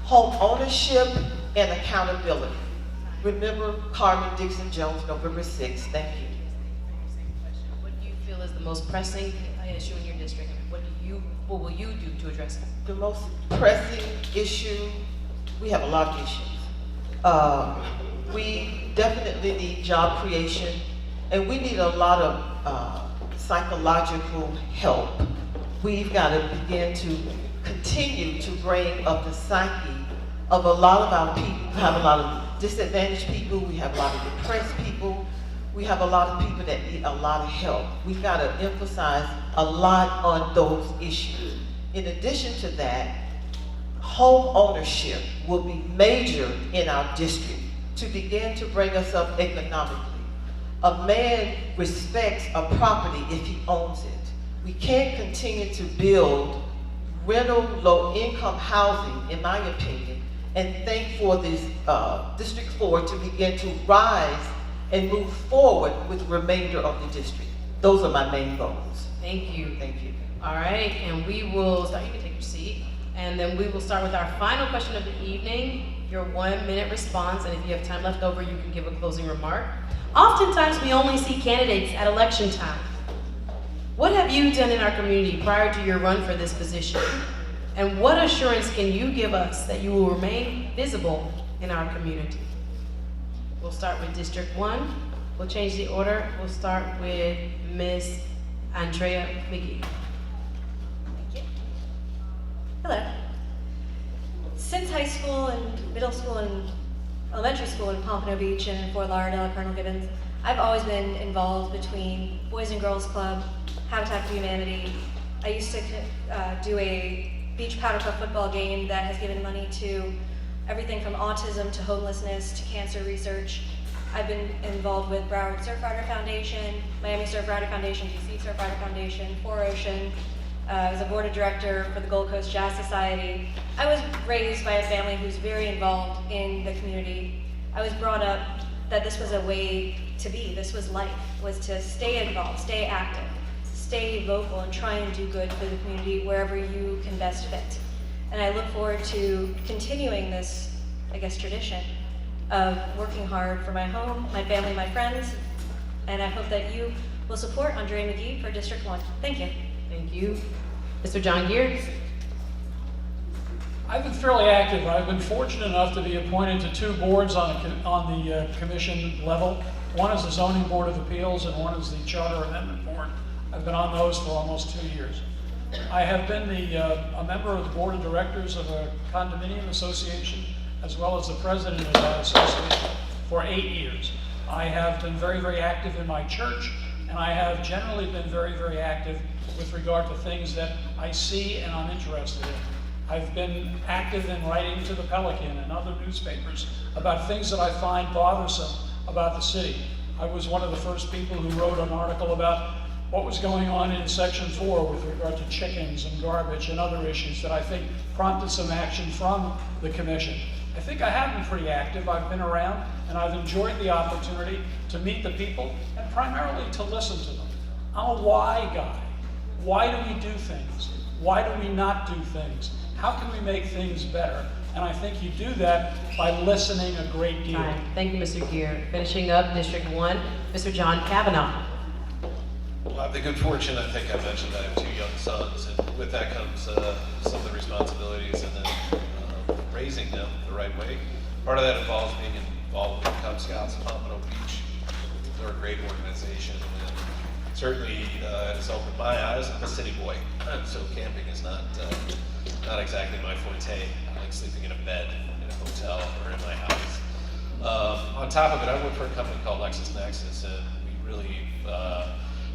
home ownership, and accountability. Remember Carmen Dixon Jones, November 6th. Thank you. What do you feel is the most pressing issue in your district? What will you do to address it? The most pressing issue, we have a lot of issues. We definitely need job creation, and we need a lot of psychological help. We've got to begin to continue to bring up the psyche of a lot of our people. We have a lot of disadvantaged people, we have a lot of depressed people, we have a lot of people that need a lot of help. We've got to emphasize a lot on those issues. In addition to that, home ownership will be major in our district to begin to bring us up economically. A man respects a property if he owns it. We can't continue to build rental, low-income housing, in my opinion, and think for this District 4 to begin to rise and move forward with the remainder of the district. Those are my main goals. Thank you. Thank you. All right, and we will start. You can take your seat. And then we will start with our final question of the evening, your 1-minute response, and if you have time left over, you can give a closing remark. Oftentimes, we only see candidates at election time. What have you done in our community prior to your run for this position? And what assurance can you give us that you will remain visible in our community? We'll start with District 1. We'll change the order. We'll start with Ms. Andrea McGee. Hello. Since high school and middle school and elementary school in Pompano Beach and in Fort Lauderdale, Colonel Gibbons, I've always been involved between Boys and Girls Club, Habitat for Humanity. I used to do a beach powder puff football game that has given money to everything from autism to homelessness to cancer research. I've been involved with Broward Surfrider Foundation, Miami Surfrider Foundation, DC Surfrider Foundation, 4Ocean. I was a board of director for the Gold Coast Jazz Society. I was raised by a family who's very involved in the community. I was brought up that this was a way to be, this was life, was to stay involved, stay active, stay vocal, and try and do good for the community wherever you can best fit. And I look forward to continuing this, I guess, tradition of working hard for my home, my family, my friends, and I hope that you will support Andrea McGee for District 1. Thank you. Thank you. Mr. John Gear. I've been fairly active. I've been fortunate enough to be appointed to 2 boards on the commission level. One is the Zoning Board of Appeals and one is the Charter Amendment Board. I've been on those for almost 2 years. I have been a member of the board of directors of a condominium association as well as the president of that association for 8 years. I have been very, very active in my church, and I have generally been very, very active with regard to things that I see and I'm interested in. I've been active in writing to the Pelican and other newspapers about things that I find bothersome about the city. I was one of the first people who wrote an article about what was going on in Section 4 with regard to chickens and garbage and other issues that I think prompted some action from the commission. I think I have been pretty active. I've been around and I've enjoyed the opportunity to meet the people and primarily to listen to them. I'm a why guy. Why do we do things? Why do we not do things? How can we make things better? And I think you do that by listening a great deal. Thank you, Mr. Gear. Finishing up District 1, Mr. John Kavanaugh. Well, I have the good fortune, I think I mentioned, I have 2 young sons, and with that comes some of the responsibilities and then raising them the right way. Part of that involves being involved with Cub Scouts in Pompano Beach. they're a great organization, and certainly it has opened my eyes. I'm a city boy, so camping is not exactly my forte. I like sleeping in a bed in a hotel or in my house. On top of it, I work for a company called LexisNexis, and we really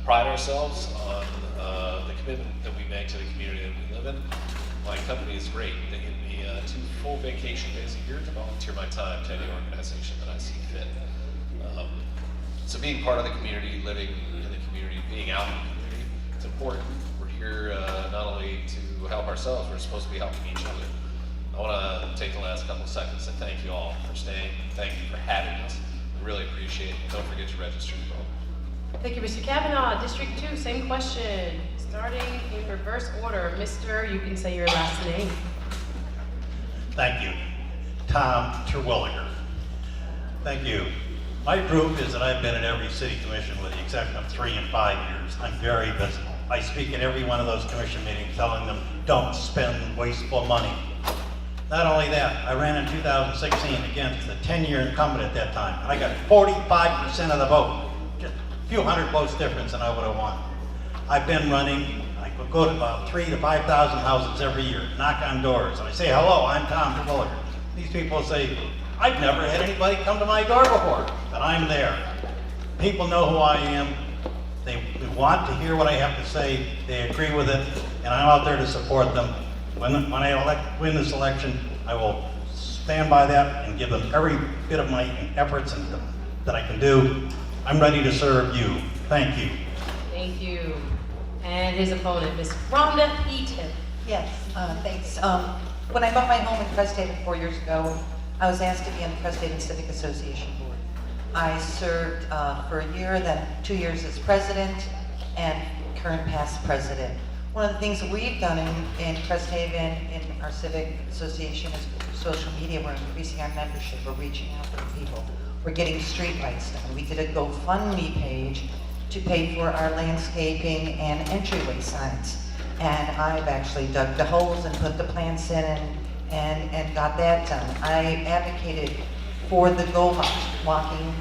pride ourselves on the commitment that we make to the community that we live in. My company is great. They give me 2 full vacation days a year to volunteer my time to any organization that I see fit. So being part of the community, living in the community, being out in the community, it's important. We're here not only to help ourselves, we're supposed to be helping each other. I want to take the last couple of seconds to thank you all for staying. Thank you for having us. We really appreciate it. Don't forget to register to vote. Thank you, Mr. Kavanaugh. District 2, same question. Starting in reverse order. Mr., you can say your last name. Thank you. Tom Terwilliger. Thank you. My proof is that I've been in every city commission with the exception of 3 and 5 years. I'm very visible. I speak at every one of those commission meetings telling them, don't spend wasteful money. Not only that, I ran in 2016 against the 10-year incumbent at that time, and I got 45% of the vote. Just a few hundred votes difference and I would have won. I've been running, I could go to about 3,000 to 5,000 houses every year, knock on doors, and I say, hello, I'm Tom Terwilliger. These people say, I've never had anybody come to my door before, but I'm there. People know who I am. They want to hear what I have to say. They agree with it, and I'm out there to support them. When I win this election, I will stand by that and give them every bit of my efforts that I can do. I'm ready to serve you. Thank you. Thank you. And his opponent, Ms. Rhonda Eaton. Yes, thanks. When I bought my home in Crest Haven 4 years ago, I was asked to be on the Crest Haven Civic Association board. I served for a year, then 2 years as president and current past president. One of the things that we've done in Crest Haven, in our civic association, is through social media. We're increasing our membership. We're reaching out to people. We're getting streetlights done. We did a GoFundMe page to pay for our landscaping and entryway signs. And I've actually dug the holes and put the plants in and got that done. I advocated for the Go walking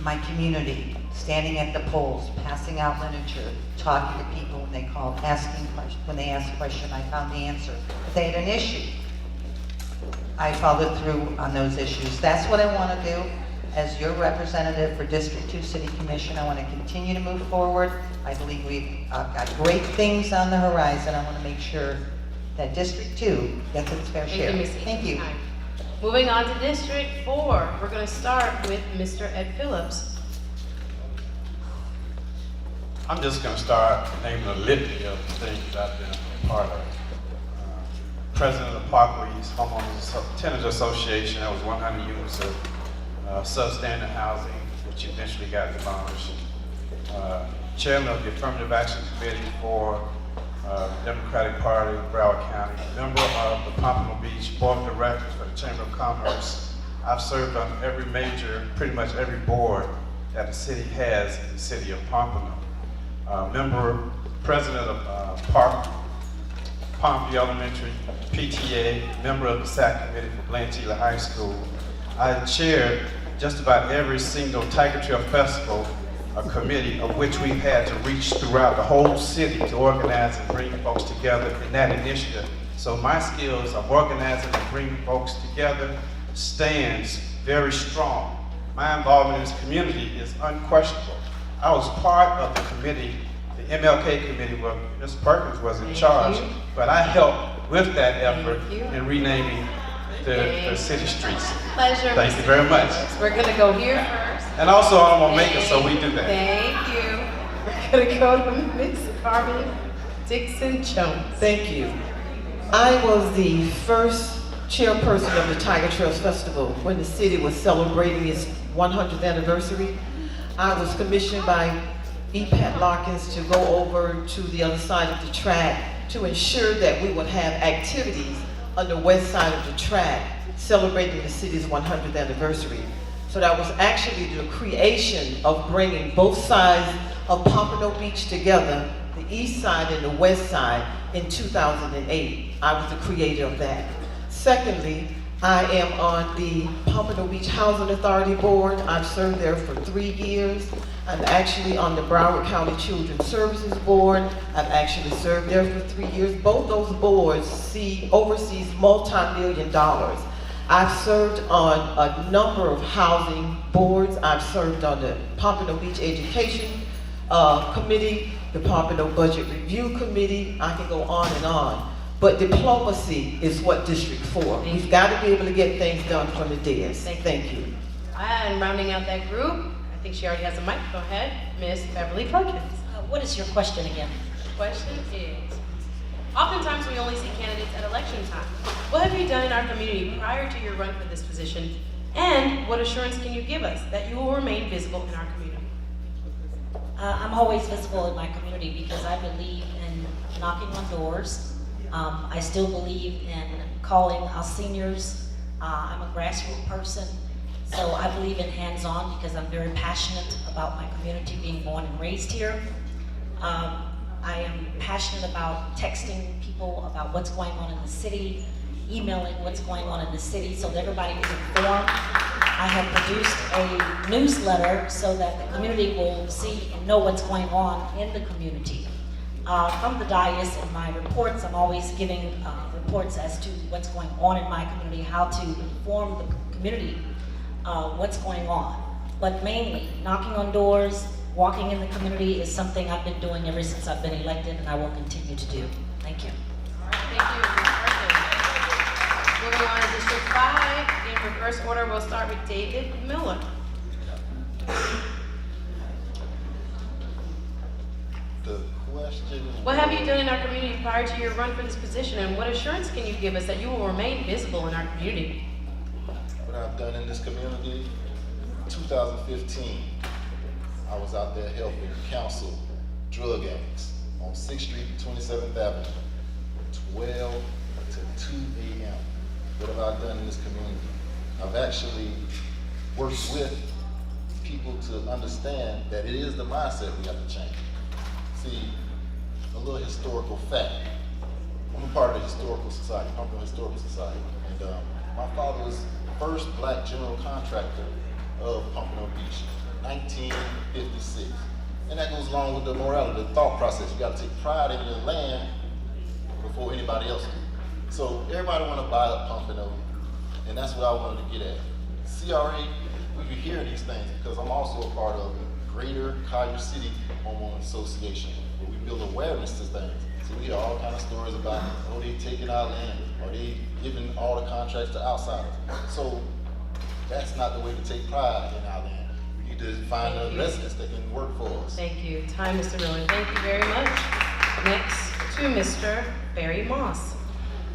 my community, standing at the polls, passing out literature, talking to people when they called, asking questions. When they asked a question, I found the answer. If they had an issue, I followed through on those issues. That's what I want to do. As your representative for District 2 City Commission, I want to continue to move forward. I believe we've got great things on the horizon. I want to make sure that District 2 gets its fair share. Thank you. Moving on to District 4, we're going to start with Mr. Ed Phillips. I'm just going to start naming a litany of things that I've been a part of. President of the Parkways Homeowners Tenants Association, that was 100 units of substandard housing, which eventually got demolished. Chairman of the Affirmative Action Committee for Democratic Party of Broward County, member of the Pompano Beach Board of Directors for the Chamber of Commerce. I've served on pretty much every board that the city has in the city of Pompano. President of Pompey Elementary PTA, member of the SAC Committee for Blanchilla High School. I chaired just about every single Tiger Trail Festival committee of which we've had to reach throughout the whole city to organize and bring folks together in that initiative. So my skills of organizing and bringing folks together stands very strong. My involvement in this community is unquestionable. I was part of the committee, the MLK committee, where Mr. Perkins was in charge, but I helped with that effort in renaming the city streets. Pleasure. Thank you very much. We're going to go here first. And also I'm gonna make it so we do that. Thank you. We're going to go to Ms. Carmen Dixon Jones. Thank you. I was the first chairperson of the Tiger Trails Festival when the city was celebrating its 100th anniversary. I was commissioned by Pat Larkins to go over to the other side of the track to ensure that we would have activities on the west side of the track celebrating the city's 100th anniversary. So that was actually the creation of bringing both sides of Pompano Beach together, the east side and the west side, in 2008. I was the creator of that. Secondly, I am on the Pompano Beach Housing Authority Board. I've served there for 3 years. I'm actually on the Broward County Children's Services Board. I've actually served there for 3 years. Both those boards oversees multi-million dollars. I've served on a number of housing boards. I've served on the Pompano Beach Education Committee, the Pompano Budget Review Committee. I can go on and on. But diplomacy is what District 4. We've got to be able to get things done from the dais. Thank you. And rounding out that group, I think she already has a mic. Go ahead, Miss Beverly Perkins. What is your question again? The question is, oftentimes we only see candidates at election time. What have you done in our community prior to your run for this position? And what assurance can you give us that you will remain visible in our community? I'm always visible in my community because I believe in knocking on doors. I still believe in calling our seniors. I'm a grassroots person, so I believe in hands-on because I'm very passionate about my community, being born and raised here. I am passionate about texting people about what's going on in the city, emailing what's going on in the city so that everybody is informed. I have produced a newsletter so that the community will see and know what's going on in the community. From the dais in my reports, I'm always giving reports as to what's going on in my community, how to inform the community what's going on. But mainly, knocking on doors, walking in the community is something I've been doing ever since I've been elected, and I will continue to do. Thank you. All right, thank you. Moving on to District 5, in reverse order, we'll start with David Miller. The question. What have you done in our community prior to your run for this position, and what assurance can you give us that you will remain visible in our community? What I've done in this community, 2015, I was out there helping counsel drug addicts on 6th Street and 27th Avenue, 12 to 2 a.m. What have I done in this community? I've actually worked with people to understand that it is the mindset we have to change. See, a little historical fact. I'm a part of the Historical Society, Pompano Historical Society, and my father was the first black general contractor of Pompano Beach, 1956. And that goes along with the morality, the thought process. You gotta take pride in your land before anybody else do. So everybody wanna buy up Pompano, and that's what I wanted to get at. CRA, we can hear these things because I'm also a part of the Greater Collier City Homeowners Association, where we build awareness to things. So we hear all kind of stories about, oh, they taking our land, or they giving all the contracts to outsiders. So that's not the way to take pride in our land. We need to find a residents that can work for us. Thank you. Time, Mr. Miller. Thank you very much. Next to Mr. Barry Moss.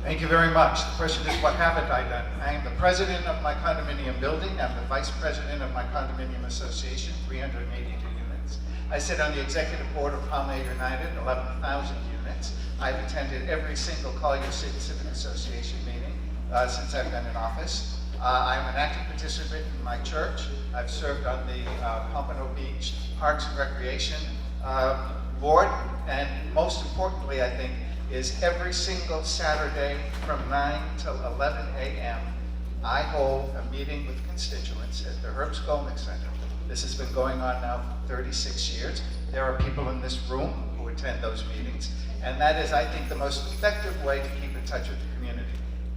Thank you very much. The question is, what haven't I done? I am the president of my condominium building. I'm the vice president of my condominium association, 382 units. I sit on the executive board of Alumnae United, 11,000 units. I've attended every single Collier City Civic Association meeting since I've been in office. I'm an active participant in my church. I've served on the Pompano Beach Parks and Recreation board, and most importantly, I think, is every single Saturday from 9 till 11 a.m. I hold a meeting with constituents at the Herb Skolnick Center. This has been going on now for 36 years. There are people in this room who attend those meetings, and that is, I think, the most effective way to keep in touch with the community.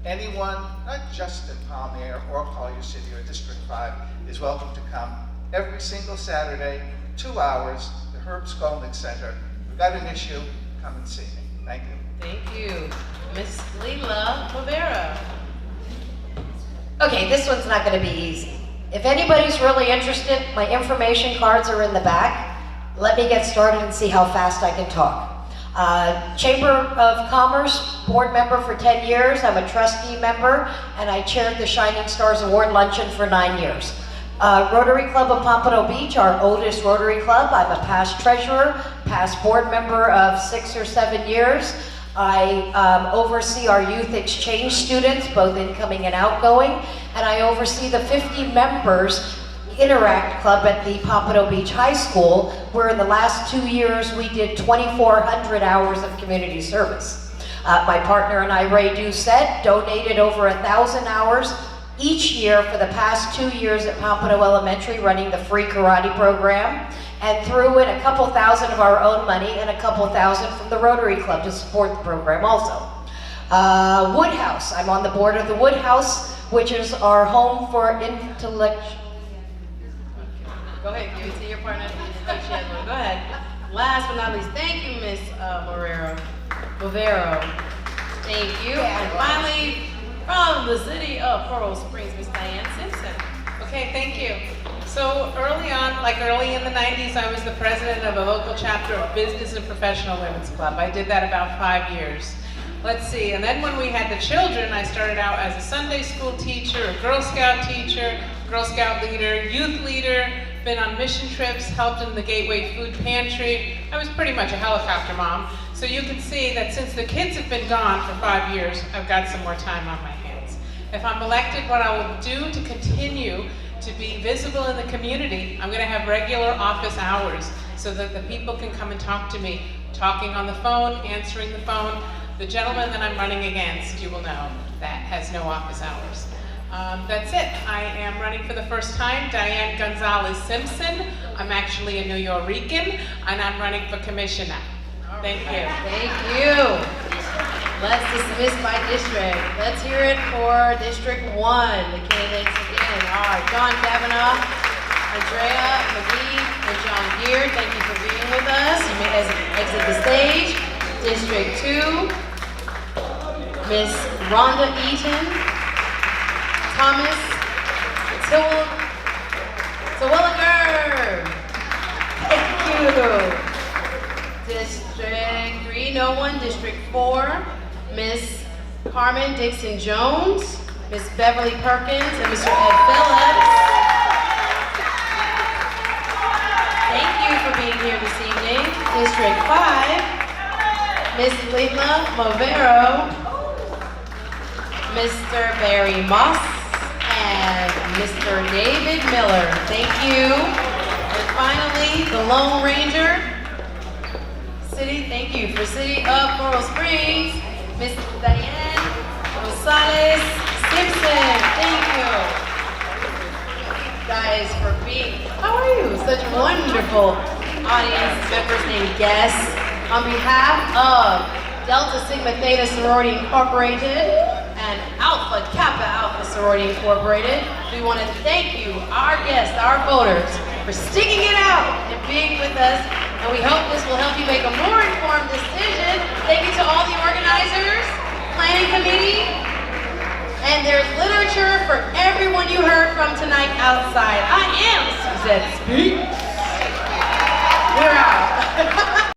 Anyone, not just in Palmyra or Collier City or District 5, is welcome to come every single Saturday, 2 hours, the Herb Skolnick Center. We've got an issue, come and see me. Thank you. Thank you. Miss Leila Rivera. Okay, this one's not going to be easy. If anybody's really interested, my information cards are in the back. Let me get started and see how fast I can talk. Chamber of Commerce, board member for 10 years. I'm a trustee member, and I chaired the Shining Stars Award Luncheon for 9 years. Rotary Club of Pompano Beach, our oldest Rotary Club. I'm a past treasurer, past board member of 6 or 7 years. I oversee our youth exchange students, both incoming and outgoing, and I oversee the 50 members Interact Club at the Pompano Beach High School, where in the last 2 years we did 2,400 hours of community service. My partner and I, Ray Doucette, donated over 1,000 hours each year for the past 2 years at Pompano Elementary running the free karate program, and threw in a couple thousand of our own money and a couple thousand from the Rotary Club to support the program also. Woodhouse, I'm on the board of the Woodhouse, which is our home for intellectual. Go ahead, give it to your partner. Go ahead. Last but not least, thank you, Miss Movero. Thank you. And finally, from the city of Coral Springs, Miss Diane Simpson. Okay, thank you. So early on, like early in the 90s, I was the president of a local chapter of Business and Professional Women's Club. I did that about 5 years. Let's see, and then when we had the children, I started out as a Sunday school teacher, a Girl Scout teacher, Girl Scout leader, youth leader, been on mission trips, helped in the Gateway Food Pantry. I was pretty much a helicopter mom. So you can see that since the kids have been gone for 5 years, I've got some more time on my hands. If I'm elected, what I will do to continue to be visible in the community, I'm going to have regular office hours so that the people can come and talk to me, talking on the phone, answering the phone. The gentleman that I'm running against, you will know, that has no office hours. That's it. I am running for the first time, Diane Gonzalez Simpson. I'm actually a New Yorican, and I'm running for commissioner. Thank you. Thank you. Let's dismiss by district. Let's hear it for District 1. The candidates again are John Kavanaugh, Andrea McGee, and John Gear. Thank you for being with us. You may exit the stage. District 2, Miss Rhonda Eaton, Thomas Terwilliger. Thank you. District 3, no one. District 4, Miss Carmen Dixon Jones, Miss Beverly Perkins, and Mr. Ed Phillips. Thank you for being here this evening. District 5, Miss Lima Movero, Mr. Barry Moss, and Mr. David Miller. Thank you. And finally, the Lone Ranger. Thank you for City of Coral Springs, Miss Diane Rosales Simpson. Thank you guys for being, how are you? Such wonderful audience members and guests. On behalf of Delta Sigma Theta Sorority Incorporated and Alpha Kappa Alpha Sorority Incorporated, we want to thank you, our guests, our voters, for sticking it out and being with us. And we hope this will help you make a more informed decision. Thank you to all the organizers, planning committee, and there's literature for everyone you heard from tonight outside. I am Suzette Speaks. We're out.